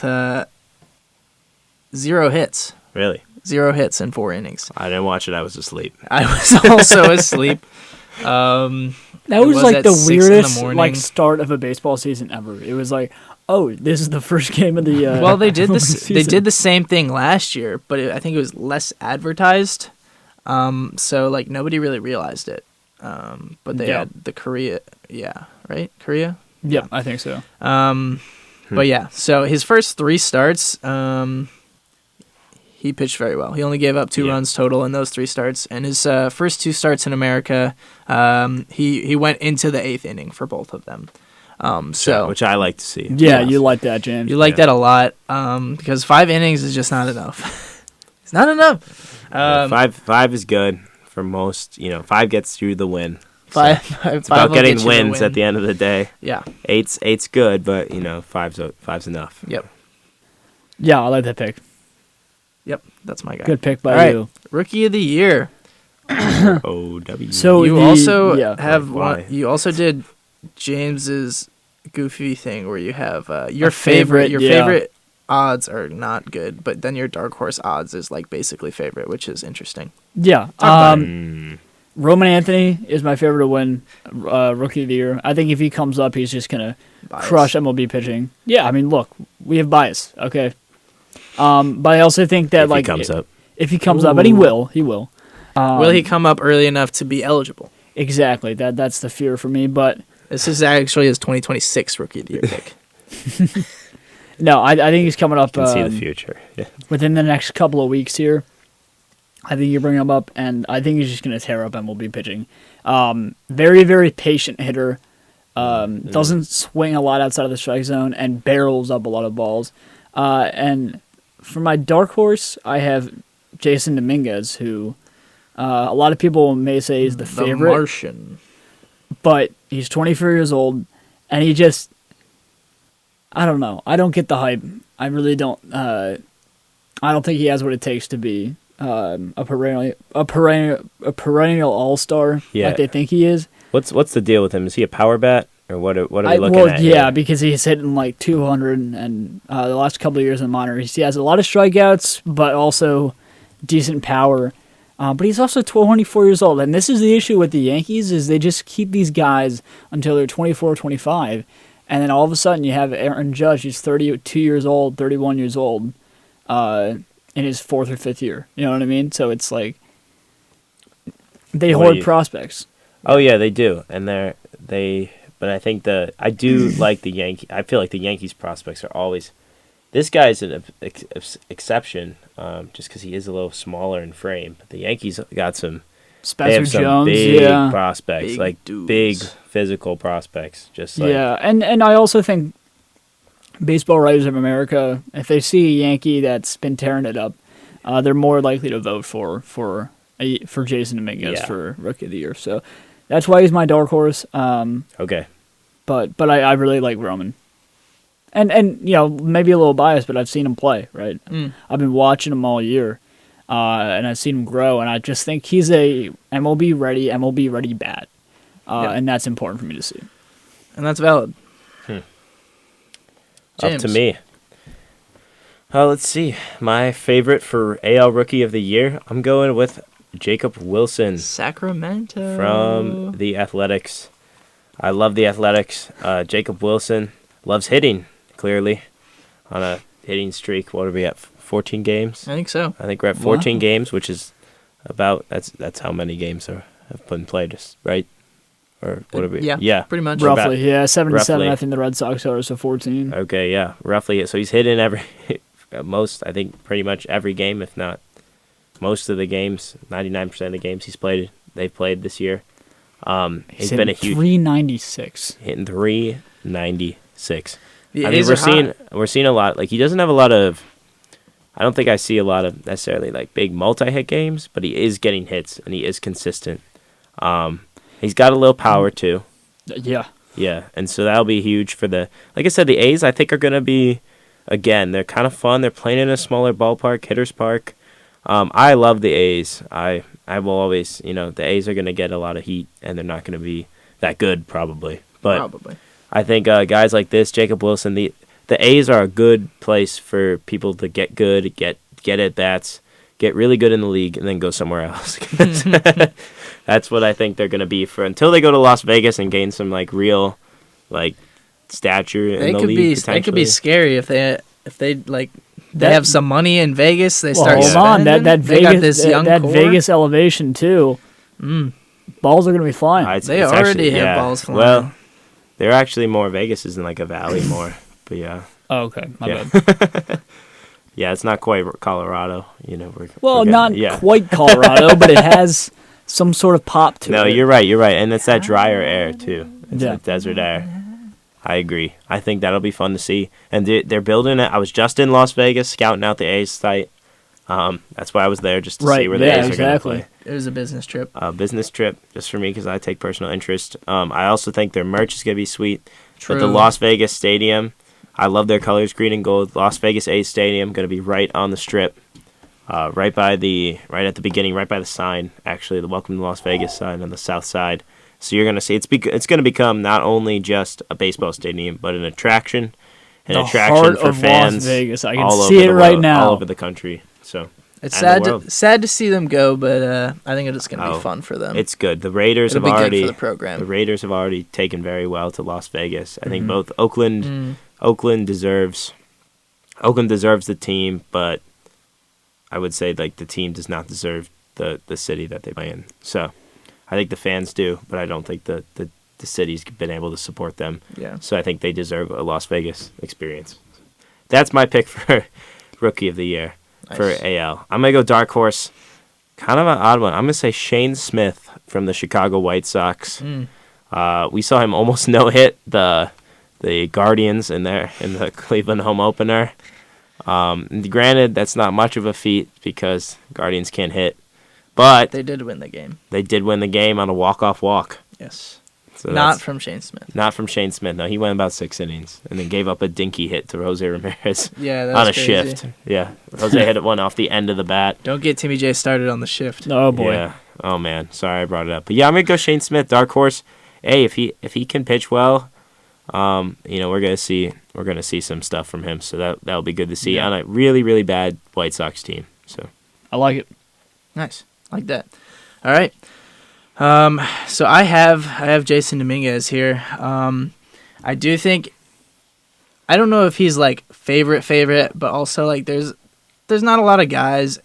0 hits. Really? 0 hits in 4 innings. I didn't watch it. I was asleep. I was also asleep. That was at the 6 in the weirdest morning. start of a baseball season ever. It was oh, this is the first game of the. Well, they did of the this. They season. did the same thing last year, but I think it was less advertised. So nobody really realized it. But they had the Korea. Yeah, right, Korea. Yep, I think so. But yeah, so his first 3 starts, he pitched very well. He only gave up 2 runs total in those 3 starts, and his first 2 starts in America, he went into the 8th inning for both of them. Which I like to see. Yeah, you like that, James. You like that a lot, because 5 innings is just not enough. It's not enough. 5 is good for most. 5 gets through the win. It's about getting wins at the end of the day. Yeah. 8's good, but 5's enough. Yep. Yeah, I like that pick. Yep. That's my guy. Good pick by All right. you. Rookie of the year. OW. So You the- also yeah. have Why? one. You also did James's goofy thing where you have your favorite, favorite. Your yeah. favorite odds are not good, but then your dark horse odds is basically favorite, which is interesting. Yeah. about Roman Anthony is my favorite to win Rookie of the Year. I think if he comes up, he's just going to Bias. crush MLB pitching. Yeah, I mean, look, we have bias, okay? But I also think that, If he comes up. If he comes up, and he will. Will he come up early enough to be eligible? Exactly. That's the fear for me, but This is actually his 2026 Rookie of the Year pick. no, I think he's coming up Can see the future. Yeah. within the next couple of weeks here. I think you bring him up, and I think he's just going to tear up MLB pitching. Very, very patient hitter. Doesn't swing a lot outside of the strike zone and barrels up a lot of balls. And for my dark horse, I have Jason Dominguez, who A lot of people may say he's the favorite, Martian. but he's 24 years old, and he just, I don't know. I don't get the hype. I really don't. I don't think he has what it takes to be a perennial all-star Yeah. like they think he is. What's the deal with him? Is he a power bat, or what are we looking well, at? yeah, here? because he's hitting like 200, and the last couple of years in the minors, he has a lot of strikeouts, but also decent power. But he's also 24 years old, and this is the issue with the Yankees, is they just keep these guys until they're 24, 25, and then all of a sudden you have Aaron Judge, who's 32 years old, 31 years old, in his fourth or fifth year. You know what I mean? So it's like they hoard prospects. Oh yeah, they do, and but I think I do like the Yankee. I feel like the Yankees prospects are always. This guy's an exception, just because he is a little smaller in frame. But the Yankees got some. They have some Jones, big yeah. prospects, Big like dudes. big physical prospects. Just like, Yeah, and I also think baseball writers of America, if they see a Yankee that's been tearing it up, they're more likely to vote for Jason Dominguez for Rookie of the Year. So that's why he's my dark horse. okay. But I really like Roman. And maybe a little biased, but I've seen him play, right? I've been watching him all year, and I've seen him grow, and I just think he's a MLB ready bat, and that's important for me to see. And that's valid. Up to me. Let's see. My favorite for AL Rookie of the Year, I'm going with Jacob Wilson Sacramento. from the Athletics. I love the Athletics. Jacob Wilson loves hitting, clearly, on a hitting streak. What are we at, 14 games? I think so. I think we're at 14 games, which is about, that's how many games have been played, right? Or what are we? Yeah, pretty much. Roughly, 7-7, roughly. I think the Red Sox are, so 14. Okay, yeah, roughly. So he's hitting I think pretty much every game, if not most of the games, 99% of the games they've played this year. He's been a huge 396. hitting 396. The I mean, A's are hot. we're seeing a lot. Like, he doesn't have a lot of. I don't think I see a lot of necessarily like big multi-hit games, but he is getting hits and he is consistent. He's got a little power too. Yeah. Yeah, and so that'll be huge for the. Like I said, the A's I think are going to be, again, they're kind of fun. They're playing in a smaller ballpark, Hitters Park. I love the A's. I will always, the A's are going to get a lot of heat, and they're not going to be that good probably. But I think guys like this, Jacob Wilson, the A's are a good place for people to get good, get at bats, get really good in the league, and then go somewhere else. That's what I think they're going to be for until they go to Las Vegas and gain some like real like stature in the league. They could be scary if they like they have some money in Vegas. They start hold on, spending. that They Vegas got this young that core. Vegas elevation too. Balls are going to be flying. They already have balls flying. Well, they're actually more Vegas is in like a valley more, but yeah. Oh, okay, my bad. Yeah, it's not quite Colorado, Well, we're not getting- quite Colorado, but it has some sort of pop to it. No, you're right, and it's that drier air too. It's Yeah. that desert air. I agree. I think that'll be fun to see, and they're building it. I was just in Las Vegas scouting out the A's site. That's why I was there just to see where the A's are going to play. It was a business trip. Business trip just for me because I take personal interest. I also think their merch is going to be sweet. True. But the Las Vegas Stadium, I love their colors, green and gold. Las Vegas A's Stadium going to be right on the strip, right at the beginning, right by the sign. Actually, the Welcome to Las Vegas sign on the south side. So you're going to see it's going to become not only just a baseball stadium, but an attraction, The heart for of fans. Las Vegas. I can all see over it the right world, now. all over the country. So. It's and the world. sad to see them go, but I think it's going to be fun for them. It's good. The Raiders It'll have be already good for the program. The Raiders have already taken very well to Las Vegas. I think both Oakland deserves the team, but I would say like the team does not deserve the city that they play in. So I think the fans do, but I don't think the city's been able to support them. Yeah. So I think they deserve a Las Vegas experience. That's my pick for Rookie of the Year. Nice. For AL. I'm going to go dark horse. Kind of an odd one. I'm going to say Shane Smith from the Chicago White Sox. We saw him almost no-hit the Guardians in the Cleveland home opener. Granted, that's not much of a feat because Guardians can't hit. But They did win the game. they did win the game on a walk-off walk. Yes. So Not from Shane Smith. Not from Shane Smith. No, he went about 6 innings and then gave up a dinky hit to Jose Ramirez Yeah, that on was a crazy. shift. Yeah, Jose hit one off the end of the bat. Don't get Timmy J started on the shift. Oh boy. Yeah. Oh man, sorry I brought it up. But yeah, I'm gonna go Shane Smith, dark horse. Hey, if he can pitch well, we're gonna see some stuff from him. So that'll be good to see on a really really bad White Sox team. So I like it. Nice. Like that. All right. So I have Jason Dominguez here. I do think, I don't know if he's like favorite, but also like there's not a lot of guys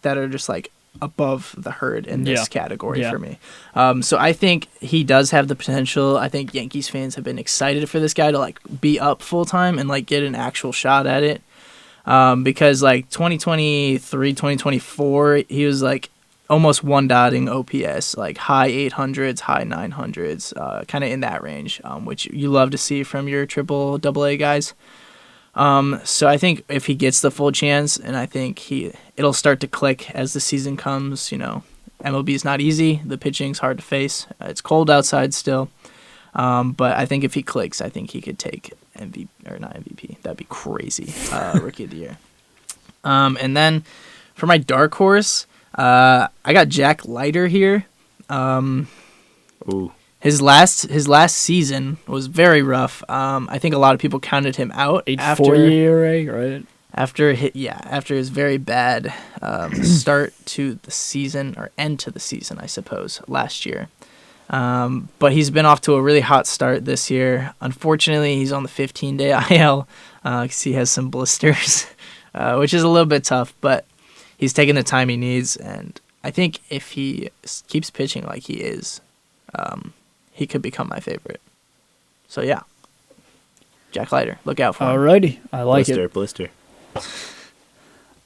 that are just like above the herd in this category for me. So I think he does have the potential. I think Yankees fans have been excited for this guy to like be up full time and like get an actual shot at it. Because like 2023, 2024, he was like almost one-dotting OPS, like high 800s, high 900s, kind of in that range, which you love to see from your triple AA guys. So I think if he gets the full chance, and I think it'll start to click as the season comes. MLB is not easy. The pitching's hard to face. It's cold outside still. But I think if he clicks, I think he could take MVP, or not MVP. That'd be crazy. Rookie of the year. And then for my dark horse, I got Jack Leiter here. ooh, His last season was very rough. I think a lot of people counted him out 8.4 ERA, right? after his very bad start to the season, or end to the season, I suppose, last year. But he's been off to a really hot start this year. Unfortunately, he's on the 15-day IL because he has some blisters, which is a little bit tough, but he's taking the time he needs, and I think if he keeps pitching like he is, he could become my favorite. So, yeah. Jack Leiter, look out for him. Alrighty, I like it. blister.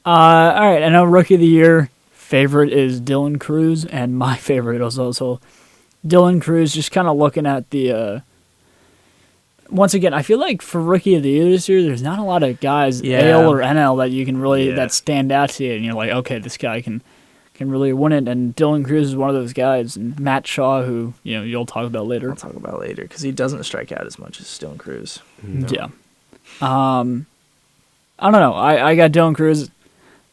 All right, I know Rookie of the Year favorite is Dylan Cruz, and my favorite is also Dylan Cruz. Just kind of looking at the. Once again, I feel like for Rookie of the Year this year, there's not a lot of guys, AL or NL, that you can really that stand out to you, and you're like, okay, this guy can really win it. And Dylan Cruz is one of those guys, and Matt Shaw, who you'll talk about later. I'll talk about later because he doesn't strike out as much as Dylan Cruz. No. Yeah. I don't know. I got Dylan Cruz.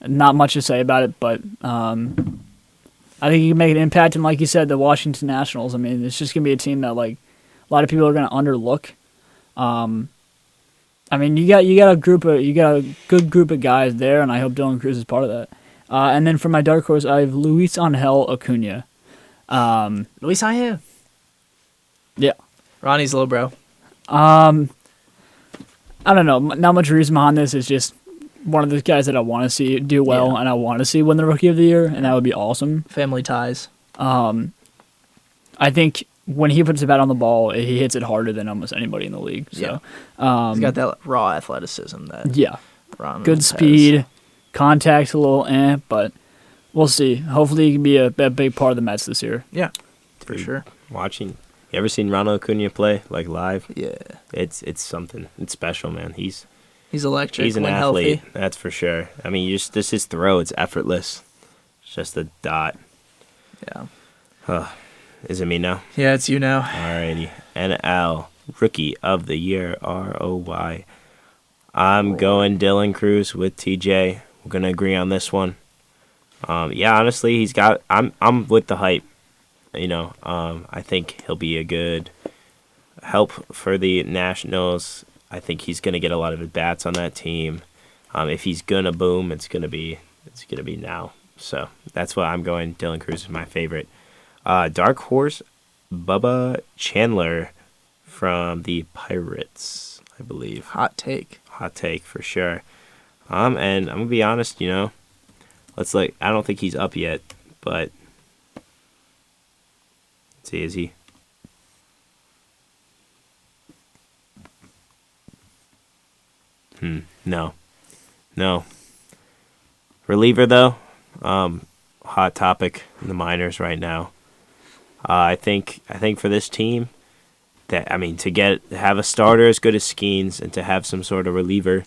Not much to say about it, but I think he can make an impact. And like you said, the Washington Nationals. I mean, it's just gonna be a team that like a lot of people are gonna underlook. I mean, you got a good group of guys there, and I hope Dylan Cruz is part of that. And then for my dark horse, I have Luis Angel Acuna. Luis Angel. Yeah. Ronnie's little bro. I don't know. Not much reason behind this. It's just one of those guys that I want to see do well, and I want to see win the Rookie of the Year, and that would be awesome. Family ties. I think when he puts the bat on the ball, he hits it harder than almost anybody in the league. So, he's got that raw athleticism that Ron good has. speed, contact's a little but we'll see. Hopefully, he can be a big part of the Mets this year. Yeah, for sure. You ever seen Ronald Acuna play like live? Yeah, It's something. It's special, man. He's electric. He's an when athlete, healthy. that's for sure. I mean, just his throw, it's effortless. It's just a dot. Yeah. Is it me now? Yeah, it's you now. Alrighty. NL Rookie of the Year, ROY. I'm going Dylan Cruz with TJ. We're gonna agree on this one. Honestly, he's got. I'm with the hype. I think he'll be a good help for the Nationals. I think he's gonna get a lot of at bats on that team. If he's gonna boom, it's gonna be now. So that's why I'm going. Dylan Cruz is my favorite. Dark horse, Bubba Chandler from the Pirates, I believe. Hot take For sure. And I'm gonna be honest, I don't think he's up yet, but let's see, is he? No. Reliever though, hot topic in the minors right now. I think for this team, to have a starter as good as Skenes and to have some sort of reliever,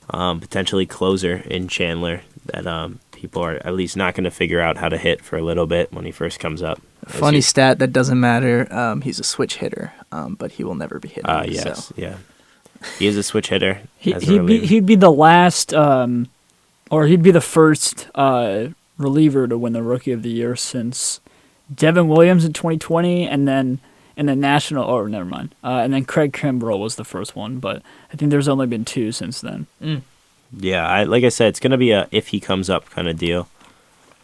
potentially closer in Chandler, that people are at least not going to figure out how to hit for a little bit when he first comes up. Funny stat that doesn't matter. He's a switch hitter, but he will never be hitting. Yes, so. yeah. He is a switch hitter. He'd be the last, or he'd be the first reliever to win the Rookie of the Year since Devin Williams in 2020, and then in the National. Oh, never mind. And then Craig Kimbrell was the first one, but I think there's only been 2 since then. Yeah, like I said, it's going to be a if he comes up kind of deal.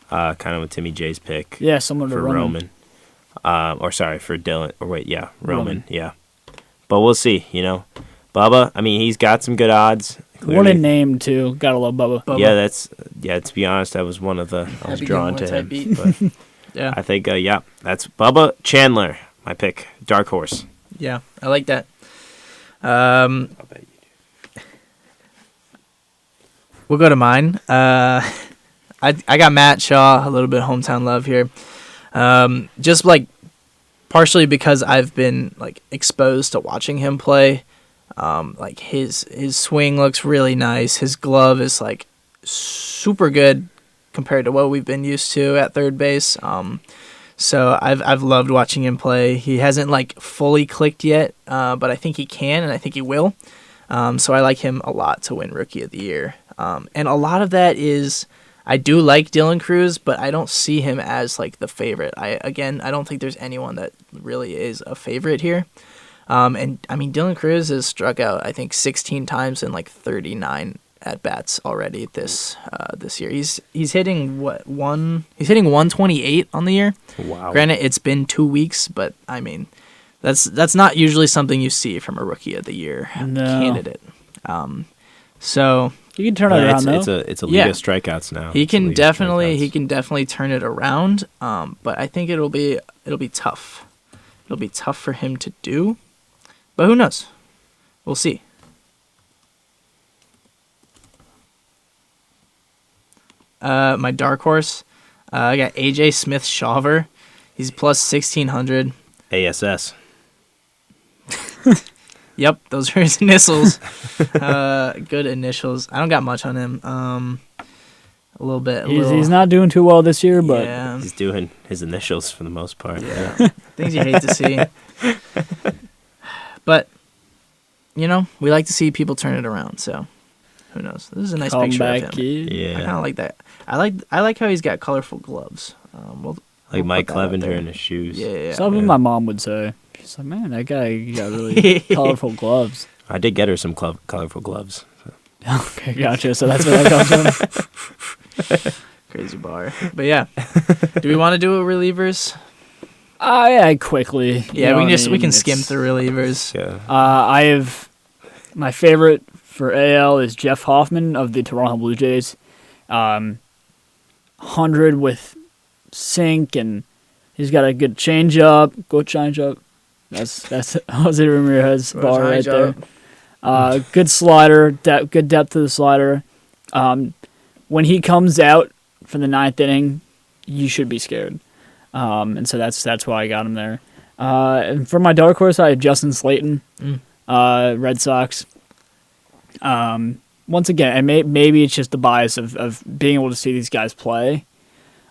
Kind of with Timmy J's pick. Yeah, similar to Roman. For Dylan. Or wait, yeah, Roman. Yeah. But we'll see, Bubba, I mean, he's got some good odds. Clearly. What a name, too. Gotta love Bubba. Yeah, to be honest, that was one of the, I was drawn to him. But yeah. I think, that's Bubba Chandler, my pick. Dark horse. Yeah, I like that. I'll bet you do. We'll go to mine. I got Matt Shaw, a little bit of hometown love here. Just like partially because I've been like exposed to watching him play. Like his swing looks really nice. His glove is like super good compared to what we've been used to at third base. So I've loved watching him play. He hasn't like fully clicked yet, but I think he can and I think he will. So I like him a lot to win Rookie of the Year. And a lot of that is I do like Dylan Cruz, but I don't see him as like the favorite. I don't think there's anyone that really is a favorite here. And I mean, Dylan Cruz has struck out, I think, 16 times in like 39 at bats already this year. He's hitting he's hitting 128 on the year. Wow. Granted, it's been 2 weeks, but I mean, that's not usually something you see from a Rookie of the Year candidate. So you can turn it around though. It's a league of strikeouts now. He can definitely turn it around. But I think it'll be tough. It'll be tough for him to do. But who knows? We'll see. My dark horse, I got AJ Smith-Shawver. He's plus 1,600. ASS. Yep, those are his initials. Good initials. I don't got much on him. A little bit. He's not doing too well this year, but yeah. He's doing his initials for the most part. Yeah. Things you hate to see. But, we like to see people turn it around, so who knows? This is a nice picture of him. Yeah. I kind of like that. I like how he's got colorful gloves. Like Mike Clevenger in his shoes. Yeah. Something my mom would say. She's like, man, that guy got really colorful gloves. I did get her some colorful gloves. So. Okay, gotcha. So that's where that comes from. Crazy bar. But yeah. Do we want to do a relievers? Yeah, quickly. Yeah, we can skim through relievers. Yeah. I have my favorite for AL is Jeff Hoffman of the Toronto Blue Jays. 100 with sink, and he's got a good changeup. Good changeup. That's Jose Ramirez bar right there. Good slider. Good depth to the slider. When he comes out for the 9th inning, you should be scared. And so that's why I got him there. And for my dark horse, I have Justin Slayton, Red Sox. Once again, and maybe it's just the bias of being able to see these guys play.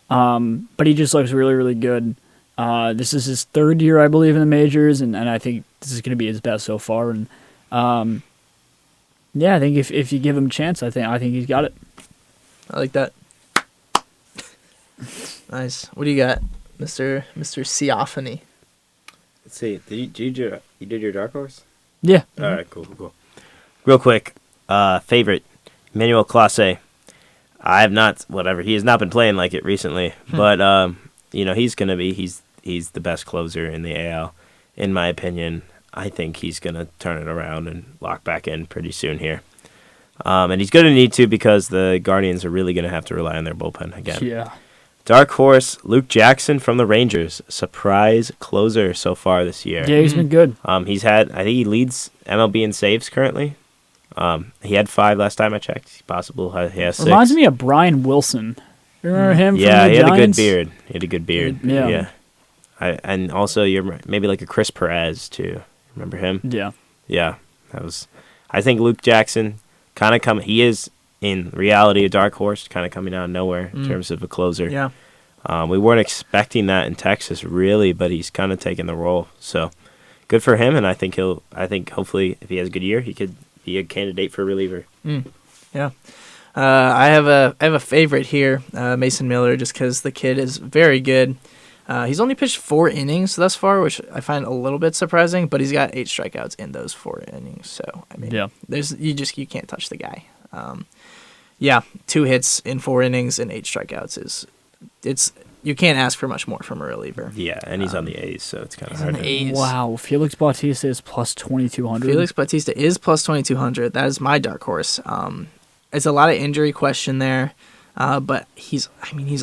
But he just looks really, really good. This is his 3rd year, I believe, in the majors, and I think this is going to be his best so far. And yeah, I think if you give him a chance, I think he's got it. I like that. Nice. What do you got, Mr. Theophany? Let's see. You did your dark horse? Yeah. All right. Cool. Real quick. Favorite, Emmanuel Clase. I have not. He has not been playing like it recently, but he's gonna be. He's the best closer in the AL, in my opinion. I think he's gonna turn it around and lock back in pretty soon here. And he's gonna need to because the Guardians are really gonna have to rely on their bullpen again. Yeah. Dark horse, Luke Jackson from the Rangers, surprise closer so far this year. Yeah, he's been good. I think he leads MLB in saves currently. He had 5 last time I checked. He's possible he has 6. Reminds me of Brian Wilson. Remember him? Yeah, from the he had Giants? a good beard. Yeah. And also you're maybe like a Chris Perez too. Remember him? Yeah. Yeah, that was. I think Luke Jackson kind of he is. in reality a dark horse, kind of coming out of nowhere in terms of a closer. Yeah. We weren't expecting that in Texas, really, but he's kind of taken the role. So good for him, and I think hopefully if he has a good year, he could be a candidate for reliever. Yeah. I have a favorite here, Mason Miller, just because the kid is very good. He's only pitched 4 innings thus far, which I find a little bit surprising, but he's got 8 strikeouts in those 4 innings. So I mean, you can't touch the guy. 2 hits in 4 innings and 8 strikeouts you can't ask for much more from a reliever. Yeah, and he's on the A's, so it's kind of hard. Wow, Felix Bautista is plus 2,200. Felix Bautista is plus 2,200. That is my dark horse. It's a lot of injury question there, but he's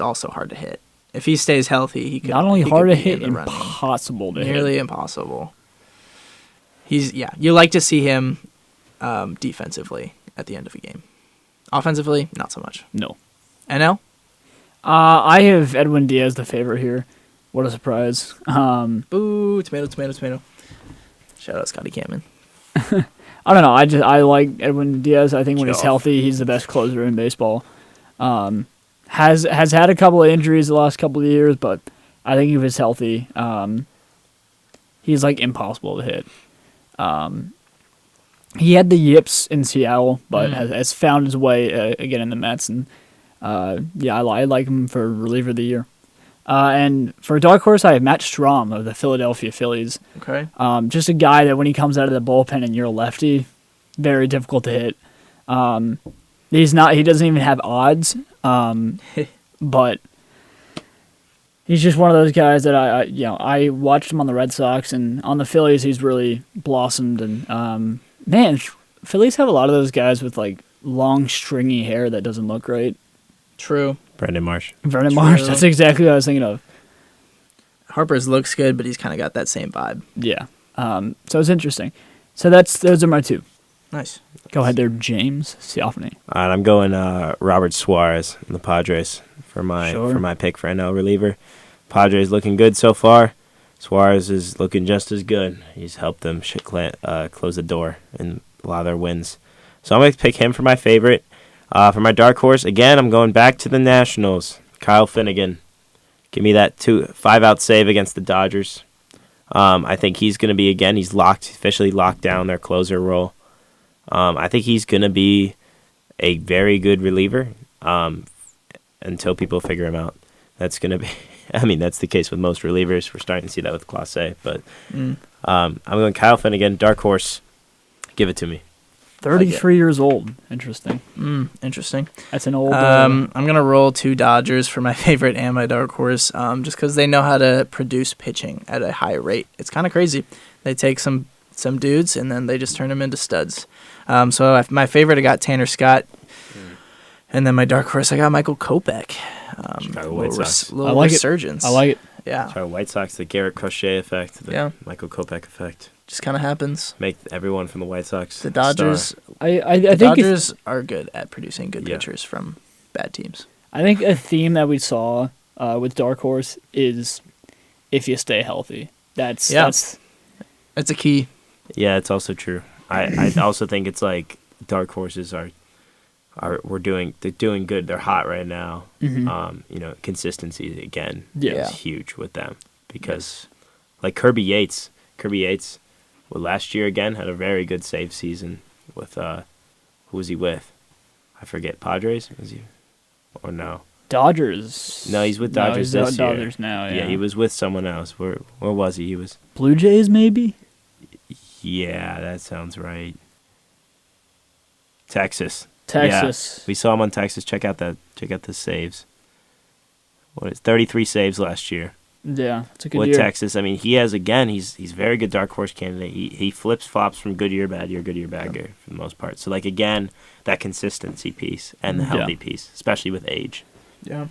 also hard to hit. If he stays healthy, he could not only hard to hit, impossible to hit. Nearly impossible. You like to see him defensively at the end of a game. Offensively, not so much. No. NL? I have Edwin Diaz the favorite here. What a surprise. Boo, tomato. Shout out Scotty Cameron. I don't know. I like Edwin Diaz. I think when he's healthy, he's the best closer in baseball. Has had a couple of injuries the last couple of years, but I think if he's healthy, he's like impossible to hit. He had the yips in Seattle, but has found his way again in the Mets, and I like him for reliever of the year. And for dark horse, I have Matt Strahm of the Philadelphia Phillies. Okay. Just a guy that when he comes out of the bullpen and you're a lefty, very difficult to hit. He doesn't even have odds, but he's just one of those guys that I watched him on the Red Sox, and on the Phillies he's really blossomed. And Phillies have a lot of those guys with like long stringy hair that doesn't look great. True. Vernon Marsh. That's exactly what I was thinking of. Harper's looks good, but he's kind of got that same vibe. Yeah. So it's interesting. So those are my 2. Nice. Go ahead there, James Theophany. All right, I'm going Robert Suarez in the Padres for my pick for NL reliever. Padres looking good so far. Suarez is looking just as good. He's helped them close the door in a lot of their wins. So I'm going to pick him for my favorite. For my dark horse, again, I'm going back to the Nationals. Kyle Finnegan. Give me that 5-out save against the Dodgers. I think he's going to be, again, he's officially locked down their closer role. I think he's going to be a very good reliever until people figure him out. That's going to be, that's the case with most relievers. We're starting to see that with Clase. But I'm going Kyle Finnegan, dark horse. Give it to me. 33 years old. Interesting. Interesting. That's an old... I'm going to roll 2 Dodgers for my favorite and my dark horse, just because they know how to produce pitching at a high rate. It's kind of crazy. They take some dudes, and then they just turn them into studs. So my favorite, I got Tanner Scott. And then my dark horse, I got Michael Kopech. Chicago White Sox. Little resurgence. I like it. Yeah. Chicago White Sox, the Garrett Crochet effect, the Michael Kopech effect. Just kind of happens. Make everyone from the White Sox the Dodgers. star. I the think Dodgers are good at producing good pitchers from bad teams. I think a theme that we saw with dark horse is if you stay healthy. That's a key. Yeah, it's also true. I also think it's like dark horses they're doing good. They're hot right now. Mm-hmm. Consistency again is huge with them because like Kirby Yates, well, last year again had a very good save season with who was he with? I forget. Padres was he or no? Dodgers. No, he's with Dodgers this year. Dodgers now. Yeah, he was with someone else. Where was he? He was Blue Jays maybe. Yeah, that sounds right. Texas. Yeah, we saw him on Texas. Check out the saves. What is 33 saves last year? Yeah, it's a good with year. Texas. I mean, he has he's very good dark horse candidate. He flips flops from good year, bad year, good year, bad year for the most part. So like again, that consistency piece and the healthy piece, especially with age. Yeah.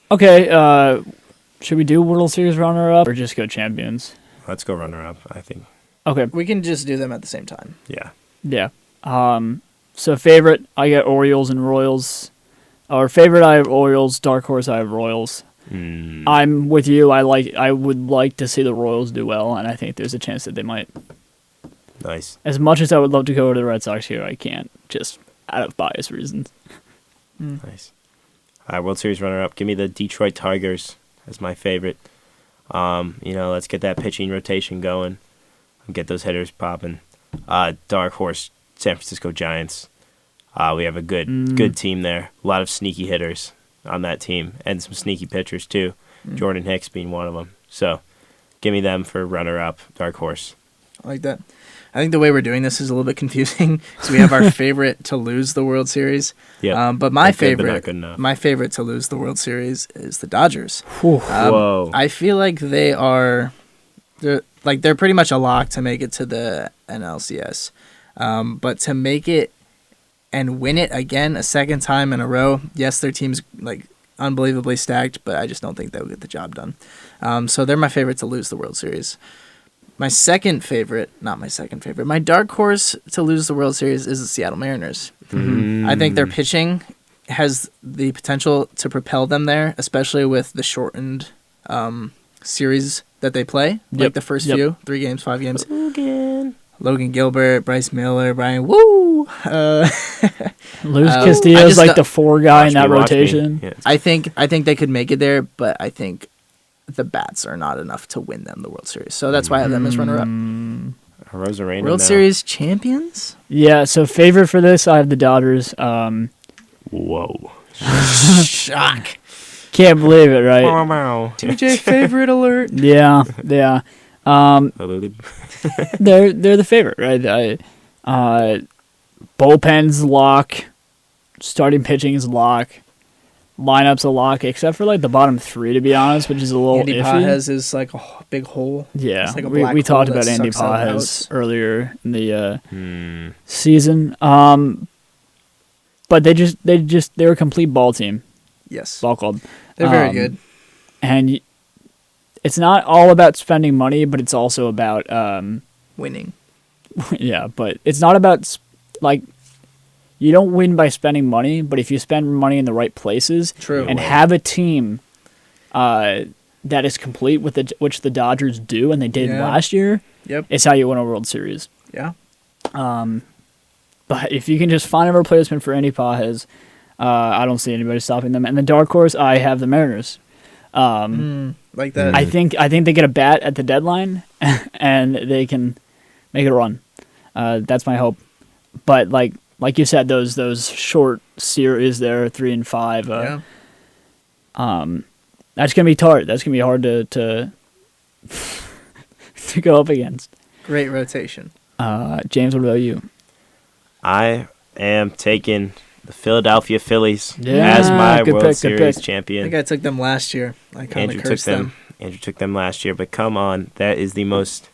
Okay, should we do World Series runner up or just go champions? Let's go runner up, I think. Okay. We can just do them at the same time. Yeah. Yeah. So favorite, I got Orioles and Royals. Or favorite, I have Orioles. Dark horse, I have Royals. I'm with you. I would like to see the Royals do well, and I think there's a chance that they might. Nice. As much as I would love to go to the Red Sox here, I can't, just out of bias reasons. Nice. All right, World Series runner-up. Give me the Detroit Tigers as my favorite. Let's get that pitching rotation going and get those hitters popping. Dark horse, San Francisco Giants. We have a good team there. A lot of sneaky hitters on that team and some sneaky pitchers too. Jordan Hicks being one of them. So give me them for runner-up, dark horse. I like that. I think the way we're doing this is a little bit confusing. So we have our favorite to lose the World Series. Yeah. But my favorite to lose the World Series is the Dodgers. Whoa. I feel like they're pretty much a lock to make it to the NLCS. But to make it and win it again a second time in a row, yes, their team's like unbelievably stacked, but I just don't think they'll get the job done. So they're my favorite to lose the World Series. My dark horse to lose the World Series is the Seattle Mariners. I think their pitching has the potential to propel them there, especially with the shortened series that they play, like the first few, 3 games, 5 games. Logan Gilbert, Bryce Miller, Brian Woo. Luis Castillo's like the 4 guy in that rotation. Yeah. I think they could make it there, but I think the bats are not enough to win them the World Series. So that's why I have them as runner-up. World Series champions? Yeah, so favorite for this, I have the Dodgers. Whoa. Shock. Can't believe it, right? TJ favorite alert. Yeah. They're the favorite, right? Bullpen's lock, starting pitching is lock, lineup's a lock, except for like the bottom 3, to be honest, which is a little Andy iffy. Pages is like a big hole. Yeah, it's like a we talked about Andy Pages earlier in the season. But they're a complete ball team. Yes, ball club. They're very good, and it's not all about spending money, but it's also about winning. Yeah, but it's not about you don't win by spending money, but if you spend money in the right places and have a team that is complete with which the Dodgers do, and they did last year, it's how you win a World Series. Yeah. But if you can just find a replacement for Andy Pages, I don't see anybody stopping them. And the dark horse, I have the Mariners. Like that. I think they get a bat at the deadline, and they can make it a run. That's my hope. But like you said, those short series there, 3 and 5. That's gonna be hard. That's gonna be hard to to go up against. Great rotation. James, what about you? I am taking the Philadelphia Phillies as my World Series champion. I think I took them last year. I kind of cursed them. Andrew took them last year, but come on, that is the most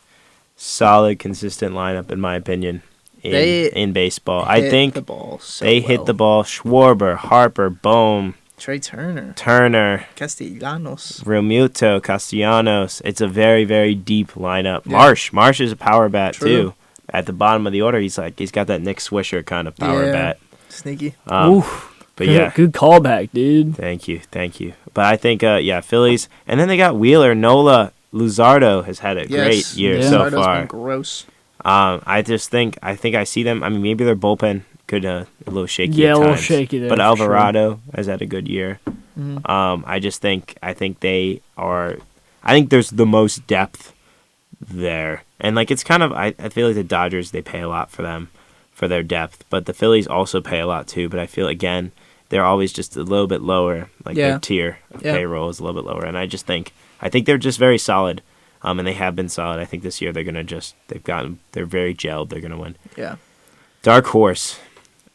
solid, consistent lineup in my opinion in baseball. I think the ball hit the ball. Schwarber, Harper, Bohm, Trey Turner, Castellanos, Realmuto, Castellanos. It's a very, very deep lineup. Yeah. Marsh is a power bat too. At the bottom of the order, he's got that Nick Swisher kind of power bat. Sneaky. But good callback, dude. Thank you. But I think Phillies, and then they got Wheeler, Nola, Luzardo has had a great year so far. Been gross. I think I see them. I mean, maybe their bullpen could a little shaky. Yeah, at a little times, shaky there. But Alvarado has had a good year. I think they are. I think there's the most depth there, and it's kind of. I feel like the Dodgers, they pay a lot for them for their depth, but the Phillies also pay a lot too. But I feel again they're always just a little bit lower. Their tier of payroll is a little bit lower, and I think they're just very solid. And they have been solid. I think this year they're very gelled. They're gonna win. Yeah. Dark horse,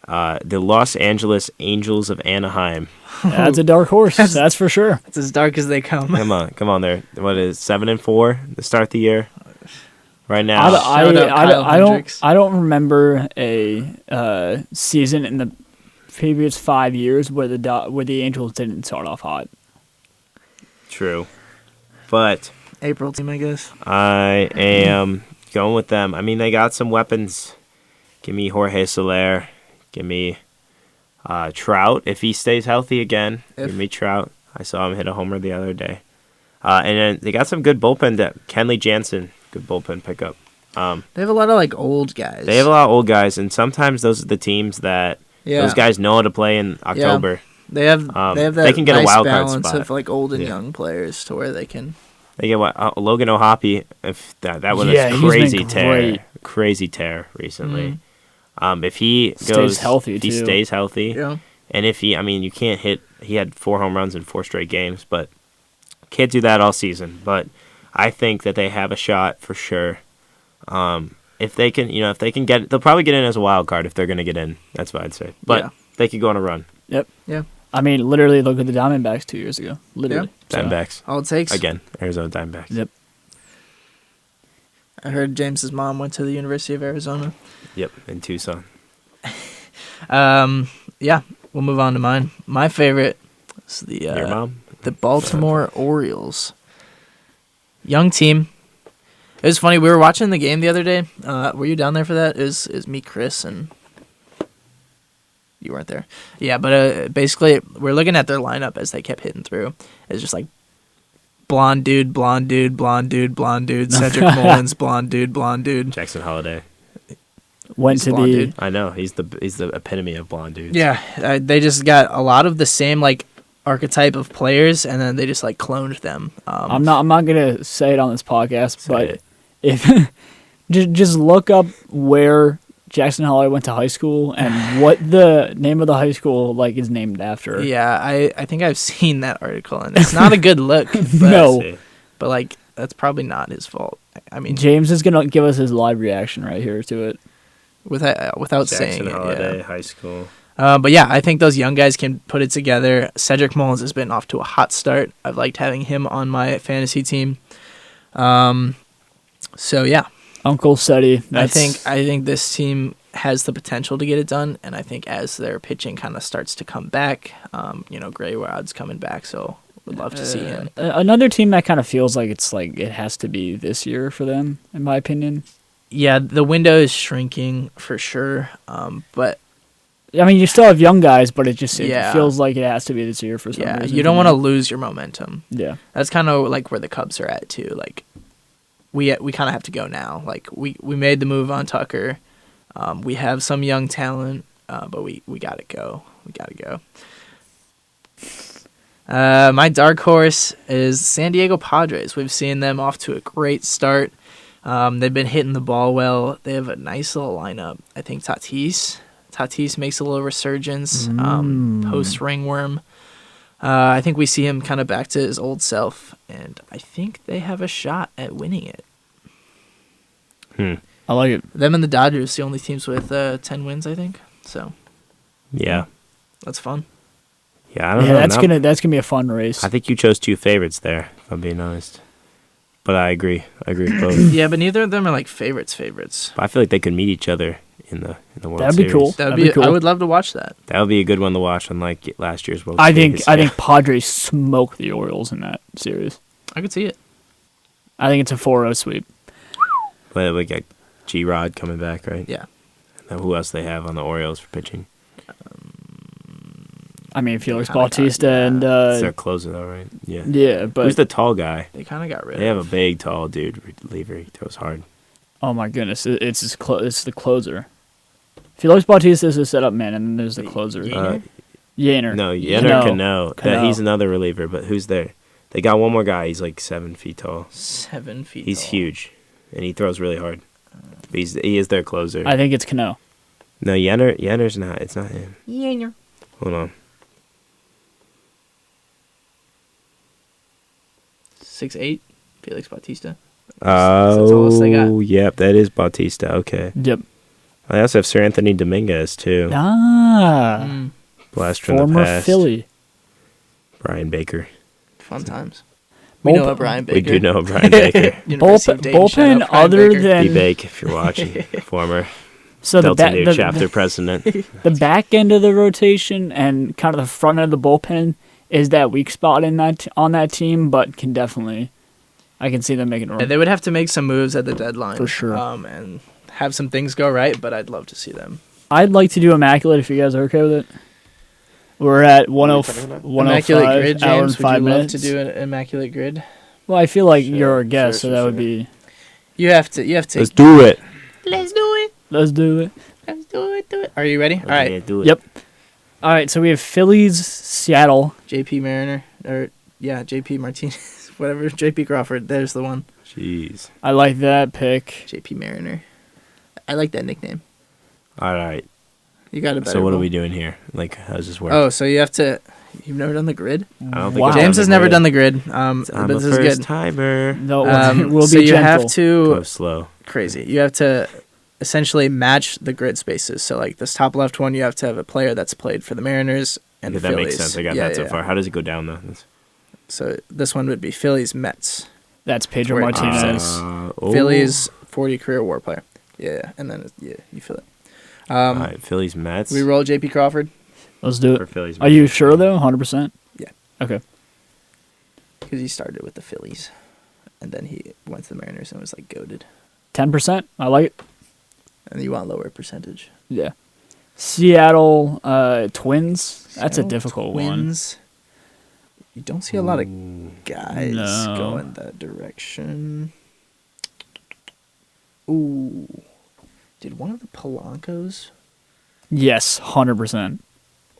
the Los Angeles Angels of Anaheim. That's a dark horse. That's for sure. It's as dark as they come. Come on. They're 7-4 to start the year. Right now, I don't remember a season in the previous 5 years where the Angels didn't start off hot. True, but April team, I guess. I am going with them. I mean, they got some weapons. Give me Jorge Soler. Give me Trout if he stays healthy again. Give me Trout. I saw him hit a homer the other day. And then they got some good bullpen depth. Kenley Jansen, good bullpen pickup. They have a lot of old guys. They have a lot of old guys, and sometimes those are the teams that Yeah. Those guys know how to play in October. They have that they can get nice a wild card balance spot. of like old and young players to where they can. They get Logan O'Hoppe. If that was Yeah, a he's been crazy tear recently. If he Stays healthy, if he too. stays healthy, Yeah. and if you can't hit. He had 4 home runs in 4 straight games, but can't do that all season. But I think that they have a shot for sure. If they can get, they'll probably get in as a wild card if they're going to get in. That's what I'd say. But they could go on a run. Yep. Yeah. I mean, literally, look at the Diamondbacks 2 years ago. Literally. Yeah. Diamondbacks. All it takes. Again, Arizona Diamondbacks. Yep. I heard James's mom went to the University of Arizona. Yep, in Tucson. Yeah, we'll move on to mine. My favorite is the Your mom? the Baltimore Orioles. Young team. It was funny. We were watching the game the other day. Were you down there for that? It was me, Chris, and you weren't there. Yeah, but basically, we're looking at their lineup as they kept hitting through. It's just like blonde dude, blonde dude, blonde dude, blonde dude, Cedric Mullins, blonde dude. Jackson Holiday. Went He's to a blonde the dude. I know he's the epitome of blonde dudes. Yeah, they just got a lot of the same like archetype of players, and then they just like cloned them. I'm not gonna say it on this podcast, Say but it. if just look up where Jackson Holiday went to high school and what the name of the high school like is named after. Yeah, I think I've seen that article, and it's not a good look. But, No. but like that's probably not his fault. I mean, James is gonna give us his live reaction right here to it. without saying Jackson it. Holiday, Yeah. high school. But yeah, I think those young guys can put it together. Cedric Mullins has been off to a hot start. I've liked having him on my fantasy team. So yeah, Uncle Seti. I think this team has the potential to get it done, and I think as their pitching kind of starts to come back, Gray Rod's coming back, so would love to see him. Another team that kind of feels like it's like it has to be this year for them, in my opinion. Yeah, the window is shrinking for sure, but I mean, you still have young guys, but it Yeah. feels like it has to be this year for some yeah, reason. you don't want to lose your momentum. Yeah. That's kind of like where the Cubs are at too. Like we kind of have to go now. Like we made the move on Tucker. We have some young talent, but we got to go. We got to go. My dark horse is San Diego Padres. We've seen them off to a great start. They've been hitting the ball well. They have a nice little lineup. I think Tatis makes a little resurgence post ringworm. I think we see him kind of back to his old self, and I think they have a shot at winning it. I like it. Them and the Dodgers, the only teams with 10 wins, I think. So Yeah. that's fun. Yeah, I don't Yeah, know. that's gonna be a fun race. I think you chose 2 favorites there, if I'm being honest. But I agree. I agree with both. Yeah, but neither of them are like favorites. But I feel like they could meet each other in the World That'd be Series. cool. That'd be cool. I would love to watch that. That would be a good one to watch, unlike last year's World I Series. think Padres smoke the Orioles in that series. I could see it. I think it's a 4-0 sweep. But we got G-Rod coming back, right? Yeah. And who else they have on the Orioles for pitching? I mean, Felix Kinda got- Bautista yeah. and It's their closer, though, right? Yeah. yeah, but Who's the tall guy? They kind of got rid They have of. a big, tall dude reliever. He throws hard. oh my goodness, it's the closer. Felix Bautista is the setup man, and then there's the closer. Yainer. No, Yenner Cano. He's another reliever, but who's there? They got one more guy. He's like 7 feet tall. 7 feet. He's tall. huge, and he throws really hard. But he is their closer. I think it's Cano. No, Yenner's not. It's not him. Yenner. Hold on. 6'8", Felix Bautista. That's the tallest they got. Oh, yep, that is Bautista. Okay. Yep. I also have Sir Anthony Dominguez too. Ah, Blast from the former past. Philly. Brian Baker. Fun times. We know a Brian Baker. We do know Brian Baker. University of Dayton, shout Bullpen out Brian other Baker. than B-Bake, if you're watching. Former so the Delta back New the, chapter president. the back end of the rotation and kind of the front end of the bullpen is that weak spot in that on that team, but can definitely I can see them making a Yeah, run. they would have to make some moves at the deadline. For sure. And have some things go right, but I'd love to see them. I'd like to do Immaculate if you guys are okay with it. We're at 105 Immaculate grid, hour and James. Would 5 you minutes. love to do an immaculate grid? Well, I feel like Sure, you're a guest, sure, so that sure. would be. You have to. Let's do it. Let's do it. Let's do it. Let's Do it. Are you ready? Okay, All right. yeah, do it. Yep. All right, so we have Phillies, Seattle. JP Mariner. JP Martinez. Whatever. JP Crawford. There's the one. Jeez. I like that pick. JP Mariner. I like that nickname. All right. You got it better. So what are Will. we doing here? Like, how does this work? Oh, so you have to. You've never done the grid? I don't think Wow. I've James done has the never grid. done the grid. I'm But a this is first good. timer. No, So we'll be you gentle. have to Go slow. crazy. You have to essentially match the grid spaces. So like this top left one, you have to have a player that's played for the Mariners and Okay, the that Phillies. makes sense. I got Yeah, that so yeah. far. How does it go down though? So this one would be Phillies Mets. That's Pedro Wait, Martinez. Phillies 40 career WAR player. Yeah, and then you feel it. All right, Phillies Mets. We roll JP Crawford Let's do Or it. Phillies Are Mets. you sure though? 100%. Yeah. Okay. because he started with the Phillies, and then he went to the Mariners and was like goated. 10%. I like it. And you want lower percentage. Yeah. Seattle Twins. That's a Seattle difficult one. Twins. You don't see a lot of guys No. going that direction. Ooh. Did one of the Polancos? Yes, 100%.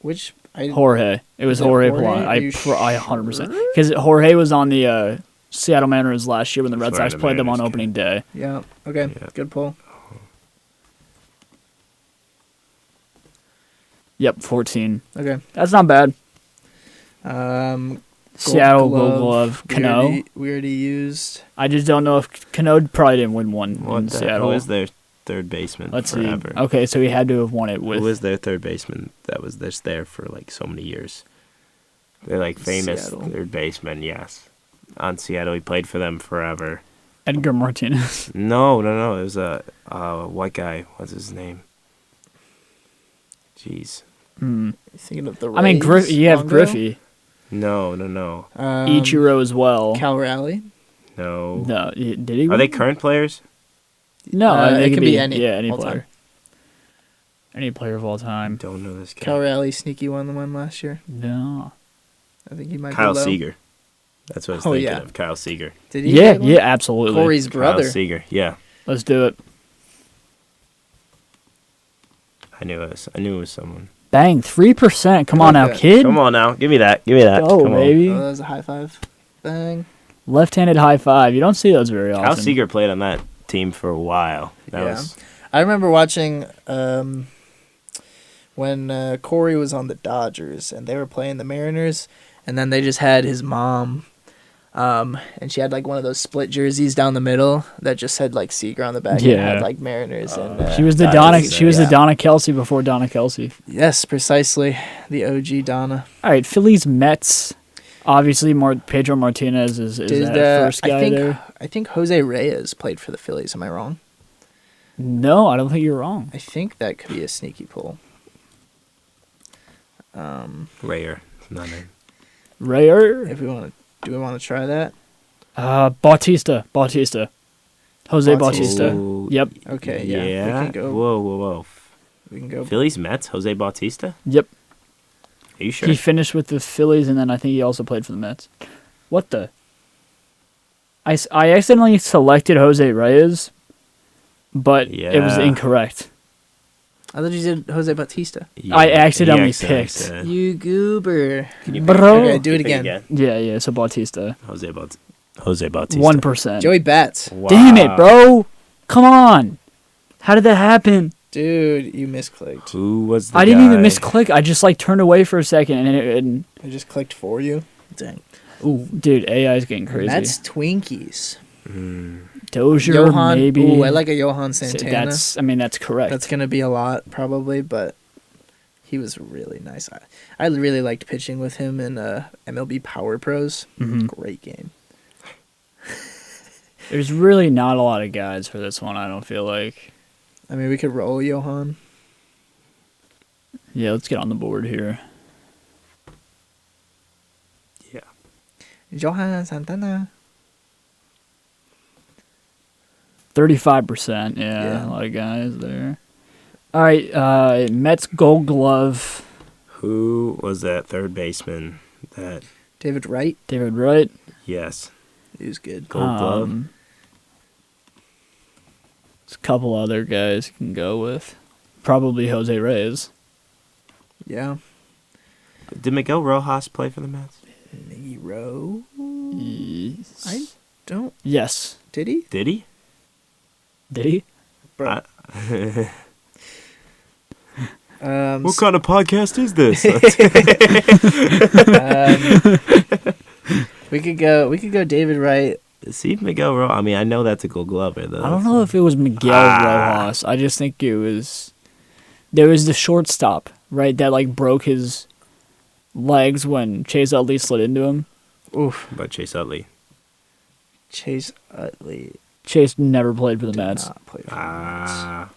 Which Jorge. It was Is it Jorge Jorge? Polanco. Are you I 100%. Because Jorge was on the Seattle Mariners last year when the Red Sorry, Sox the played them on Mariners opening day. Yeah. Okay. Yeah. Good pull. Yep, 14. Okay. That's not bad. Seattle Gold Glove. Cano. We already used. I just don't know if Cano probably didn't win one in What the, Seattle. who is their third baseman Let's forever? see. Okay, so he had to have won it with. Who is their third baseman that was just there for like so many years? They're like famous Seattle. third baseman, yes. On Seattle, he played for them forever. Edgar Martinez. No. It was a white guy. What's his name? Jeez. Thinking of the Rays. I mean, you have Longo? Griffey. No. Ichiro as well. Cal Raleigh. No. No, did he? Are win? they current players? No, It they could could be any- Yeah, any all player. time. Any player of all time. Don't know this guy. Cal Raleigh sneaky won the one last year. No. I think he might Kyle be low. Seager. That's what I was Oh, thinking yeah. of. Kyle Seager. Did he? Yeah, get one? yeah, absolutely. Corey's brother. Kyle Seager. Yeah. Let's do it. I knew it was someone. Bang, 3%. Come on now, Okay. kid. Come on now. Give me that. Go, Come on. baby. Oh, that was a high five. Bang. Left-handed high five. You don't see those very often. Kyle Seager played on that team for a while. That Yeah. was I remember watching when Corey was on the Dodgers and they were playing the Mariners, and then they just had his mom, and she had like one of those split jerseys down the middle that just said like Seager on the back and Yeah. had like Mariners and She was the That Donna. is, She was yeah. the Donna Kelsey before Donna Kelsey. yes, precisely the OG Donna. All right, Phillies Mets. Obviously, Pedro Martinez is that first guy there. I think Jose Reyes played for the Phillies. Am I wrong? No, I don't think you're wrong. I think that could be a sneaky pull. Rayer. It's not him. Rayer. If we want to, do we want to try that? Bautista. Jose Bautista. Ooh, Yep. Okay, yeah. We can go. Whoa. We can go. Phillies Mets. Jose Bautista. Yep. Are you sure? He finished with the Phillies, and then I think he also played for the Mets. What the? I accidentally selected Jose Reyes, but it was Yeah. incorrect. I thought you did Jose Bautista. Yeah, I accidentally he picked. said- You goober. Can you Bro. Okay, do it pick again. Yeah, so Bautista. Jose Bautista. 1%. Joey Bats. Wow. Damn it, bro. Come on. How did that happen? Dude, you misclicked. Who was the I didn't even guy? misclick. I just turned away for a second, and I just clicked for you. Dang. ooh, dude, AI is getting crazy. That's Twinkies. Dozier, Johan. maybe. Ooh, I like a Johan Santana. That's correct. That's going to be a lot, probably, but he was really nice. I really liked pitching with him in MLB Power Pros. Mhm. Great game. There's really not a lot of guys for this one, I don't feel like. I mean, we could roll Johan. Yeah, let's get on the board here. Yeah. Johan Santana. 35%, yeah, a lot of guys there. All right, Mets Gold Glove, Who was that third baseman? That David Wright. David Wright. yes, He was good. Gold Glove. There's a couple other guys you can go with. Probably Jose Reyes. Yeah. Did Miguel Rojas play for the Mets? Nero. Yes. I don't. Yes. Did he? Did he? Did he? Bro. What kind of podcast is this? We could go David Wright. See Miguel Rojas. I mean, I know that's a Gold Glover though. I don't know if it was Miguel Rojas. I just think it was. There was the shortstop, right, that like broke his legs when Chase Utley slid into him. Oof. But Chase Utley. Chase Utley Chase never played for the did Mets. not play for the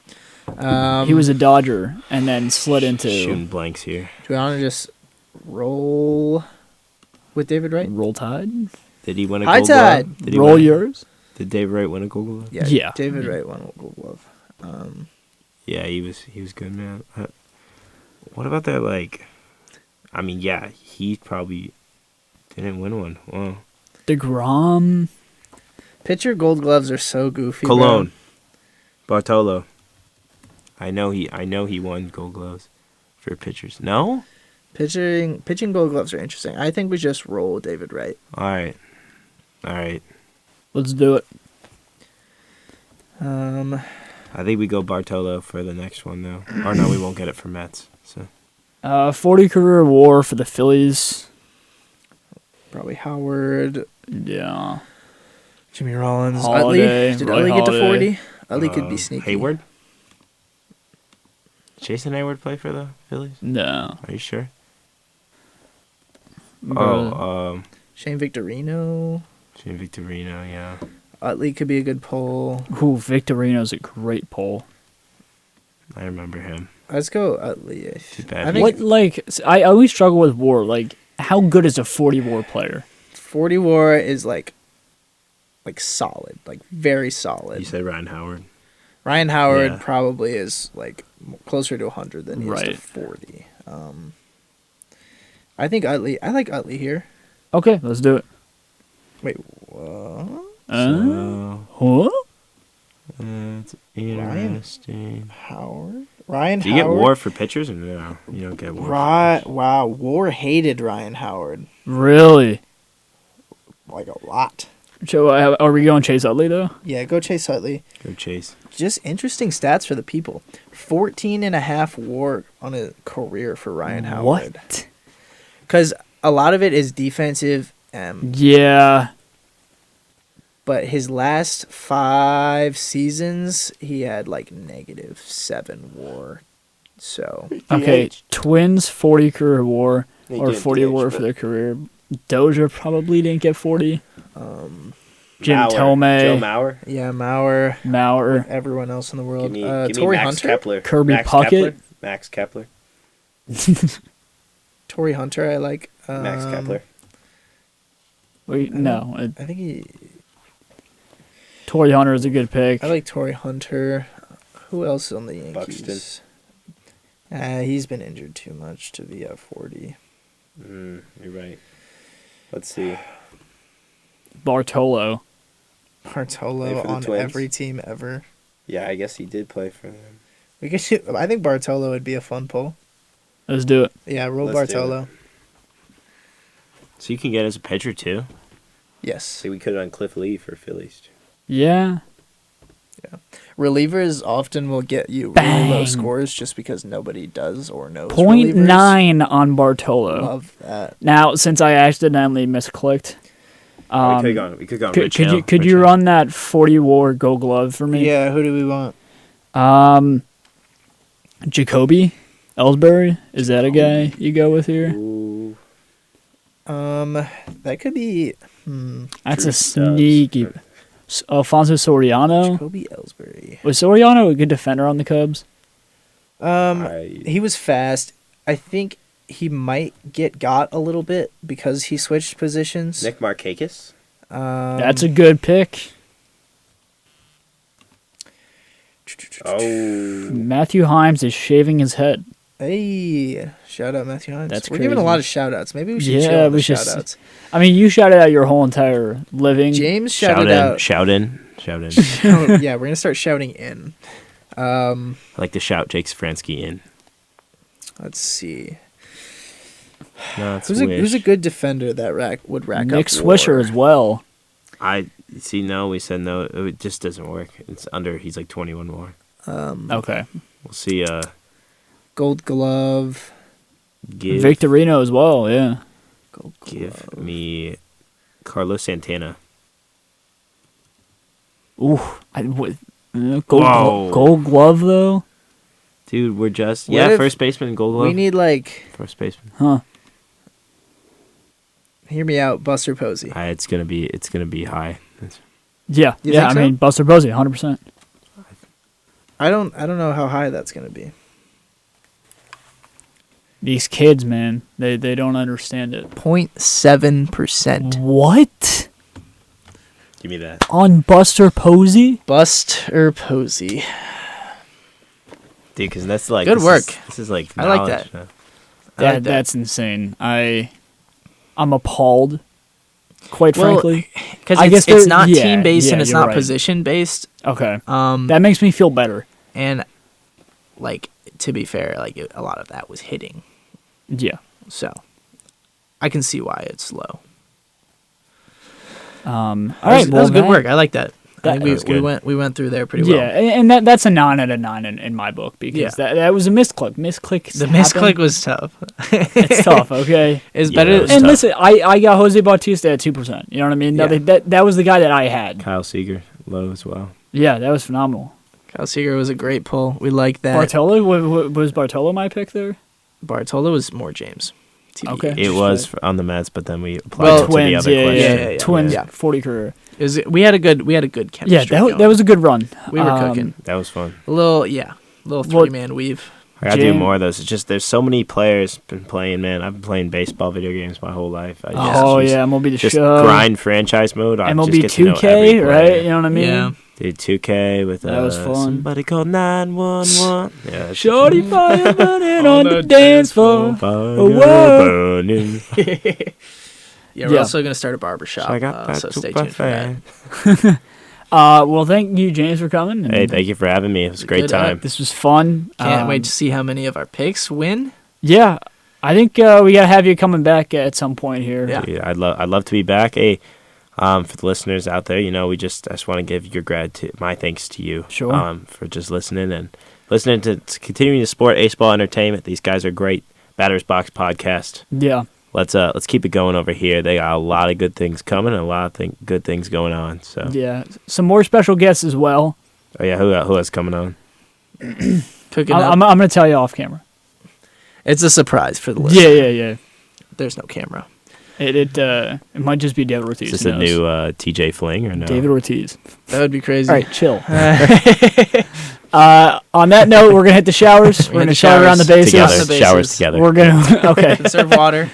Mets. He was a Dodger and then slid into Shooting blanks here. Do we want to just roll with David Wright? Roll Tide. Did he win a High Gold Tide. Glove? Did he Roll win? yours. Did Dave Wright win a Gold Glove? Yeah. David Wright won a Gold Glove. Yeah, he was good, man. What about that? Like, I mean, yeah, he probably didn't win one. Wow. DeGrom. Pitcher Gold Gloves are so goofy. Cologne, Bartolo. I know he won Gold Gloves for pitchers. No. Pitching Gold Gloves are interesting. I think we just roll David Wright. All right. Let's do it. I think we go Bartolo for the next one though. Or no, we won't get it for Mets. So 40 career WAR for the Phillies. Probably Howard. Yeah. Jimmy Rollins. Holiday, Utley. Did Roy Utley get to Halladay. 40? Utley could be sneaky. Hayward. Jason Hayward play for the Phillies? No. Are you sure? Bro. Shane Victorino. Shane Victorino, yeah. Utley could be a good poll. Ooh, Victorino's a great poll. I remember him. Let's go Utley. Too bad. I think What, like, I always struggle with WAR. Like, how good is a 40 WAR player? 40 WAR is like solid, like very solid. You said Ryan Howard. Ryan Howard Yeah. probably is like closer to 100 than he is to Right. 40. I think Utley. I like Utley here. Okay, let's do it. Wait, what? So, Huh? that's interesting. Howard? Ryan Do you Howard? get WAR for pitchers or no? You don't get WAR. Wow, WAR hated Ryan Howard. Really? Like a lot. So, are we going Chase Utley, though? Yeah, go Chase Utley. Go Chase. Just interesting stats for the people. 14.5 WAR on a career for Ryan Howard. What? Because a lot of it is defensive, Yeah. but his last 5 seasons, he had like -7 WAR. So, Okay, Twins 40 career WAR He or did 40 DH, WAR but- for their career. Dozier probably didn't get 40. Jim Mauer. Tomei, Joe Mauer. yeah, Maurer, everyone else in the world. Give me Torrey Max Hunter? Kepler. Kirby Max Puckett. Kepler. Max Kepler. Torrey Hunter, I like. Max Kepler. Wait, no. I think Torrey Hunter is a good pick. I like Torrey Hunter. Who else on the Yankees? Buxton. He's been injured too much to be at 40. You're right. Let's see. Bartolo. Bartolo Play for the on Twins. every team ever. Yeah, I guess he did play for them. We could. I think Bartolo would be a fun pull. Let's do it. Yeah, roll Let's do Bartolo. So you can get as a pitcher too. Yes. See, we could have done Cliff Lee for Phillies. Yeah. Relievers often will get you really low Bang. scores just because nobody does or knows. Point relievers. 9 on Bartolo. Love that. Now, since I accidentally misclicked, We could have gone. could you run that 40 WAR Gold Glove for me? Yeah, who do we want? Jacoby Ellsbury, is that a guy you go with here? Ooh, That could be That's Drew a sneaky. Alfonso Soriano. Jacoby Ellsbury. Was Soriano a good defender on the Cubs? He was fast. I think he might got a little bit because he switched positions. Nick Markakis. That's a good pick. Oh, Matthew Himes is shaving his head. Hey, shout out Matthew Hines. That's We're giving a crazy. lot of shout outs. Maybe we should Yeah, chill on we the should shout outs. I mean, you shouted out your whole entire living. James shout shouted in, out. shout in, shout in. Yeah, we're gonna start shouting in. I like to shout Jake Safransky in. Let's see. No, it's Who's a good defender that would rack Nick up Swisher WAR? as well. I see. No, we said no. It just doesn't work. It's under. He's like 21 more. Okay. We'll see. Gold Glove. Victorino as well, yeah. Gold Glove. Give me Carlos Santana. Ooh. Gold Whoa. glove, though? Dude, we're just What if first baseman, Gold Glove. We need first baseman. Huh. hear me out, Buster Posey. It's gonna be high. Yeah. You Yeah, I think so? mean, Buster Posey, 100%. I don't know how high that's gonna be. These kids, man, they don't understand it. 0.7%. What? Give me that. On Buster Posey? Buster Posey. Dude, because that's like Good work. This is like I like knowledge, that. huh? I like that. That's insane. I'm appalled, quite frankly. Because I guess it's they're- not yeah, team based and yeah, it's you're not right. position based. Okay. Um, That makes me feel better. and like to be fair, like a lot of that was hitting, Yeah. so I can see why it's low. All That right, was good work. I like that. I that think was good. we went through there pretty Yeah, well. and that's a 9 out of 9 in my book because Yeah. that was a misclick. Misclick. The misclick was tough. It's tough. Okay. It's Yeah, better. it was And tough. listen, I got Jose Bautista at 2%. You know what I mean? Yeah. That was the guy that I had. Kyle Seager, low as well. Yeah, that was phenomenal. Kyle Seager was a great pull. We like that. Bartolo was Bartolo my pick there? Bartolo was more James. TBD. Okay. It was on the Mets, but then we applied Well, it to the Twins. other Yeah, question. yeah, yeah. Twins. Yeah. 40 career. We had a good chemistry. Yeah, that going. was a good run. We were cooking. That was fun. A little Well, 3-man weave. I gotta do James- more of those. It's just there's so many players been playing. Man, I've been playing baseball video games my whole life. I Oh just, yeah, MLB the just Show. grind franchise mode. I MLB just get to know 2K, every player. right? You know what I mean? Yeah. Dude, 2K with That was fun. somebody called 911. Yeah, that's Shorty fire burning on the dance floor. Oh, whoa. Yeah, we're Yeah. also gonna start a barbershop. So I got that so stay super tuned for that. fan. Well, thank you, James, for coming. Hey, thank you for having me. It was a great Good, time. This was fun. Can't wait to see how many of our picks win. Yeah, I think we gotta have you coming back at some point here. Yeah. Dude, I'd love to be back. Hey, for the listeners out there, I just want to give my thanks to you. Sure. For just listening to continuing to support Ace Ball Entertainment. These guys are great. Batters Box Podcast. Yeah. Let's keep it going over here. They got a lot of good things coming and a lot of good things going on. So Yeah. Some more special guests as well. oh yeah, who else coming on? Cooking I'm up. gonna tell you off camera. It's a surprise for the listener. Yeah. There's no camera. It might just be David Ortiz. Is this who a knows? new TJ Fling or no? David Ortiz. That would be crazy. All right, chill. On that note, we're gonna hit the showers. We're hit gonna the shower around the showers bases. together. the bases. Showers together. We're gonna okay. Conserve water.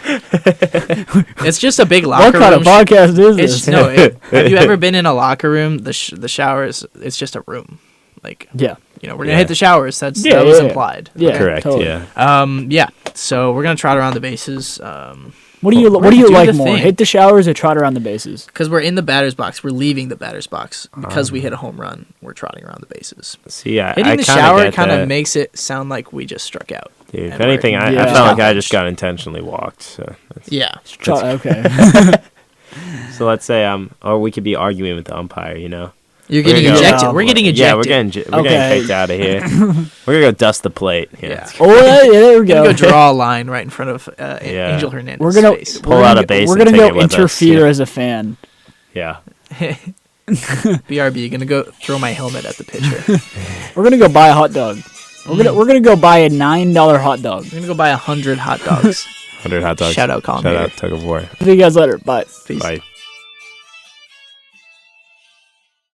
It's just a big locker What kind room. of podcast is It's this? have you ever been in a locker room? The showers. It's just a room. Like Yeah. we're gonna Yeah. hit the showers. That was Yeah. implied. Yeah. Correct. totally. Yeah. Yeah. So we're gonna trot around the bases. What do you We're What do you gonna do like the more? thing. Hit the showers or trot around the bases? Because we're in the batter's box. We're leaving the batter's box because we hit a home run. We're trotting around the bases. See, I Hitting the kinda shower get kind that. of makes it sound like we just struck out. Dude, if and anything, I Yeah. felt like I just got intentionally walked. So, Yeah. Trot, okay. so let's say or we could be arguing with the umpire. You're We're getting gonna go- ejected. Oh, We're getting Yeah, ejected. we're getting Okay. kicked out of here. We're gonna go dust the plate. Yeah. Oh, yeah, there we We're gonna go. go draw a line right in front of Yeah. Angel Hernandez. We're gonna face. Pull we're out gonna a base We're and gonna take go it with us, interfere yeah. as a fan. Yeah. BRB gonna go throw my helmet at the pitcher. We're gonna go buy a hot dog. We're gonna go buy a $9 hot dog. We're gonna go buy 100 hot dogs. 100 hot dogs. Shout out Colin Shout Mayer. out Tug of War. See you guys later. Bye. Peace. Bye.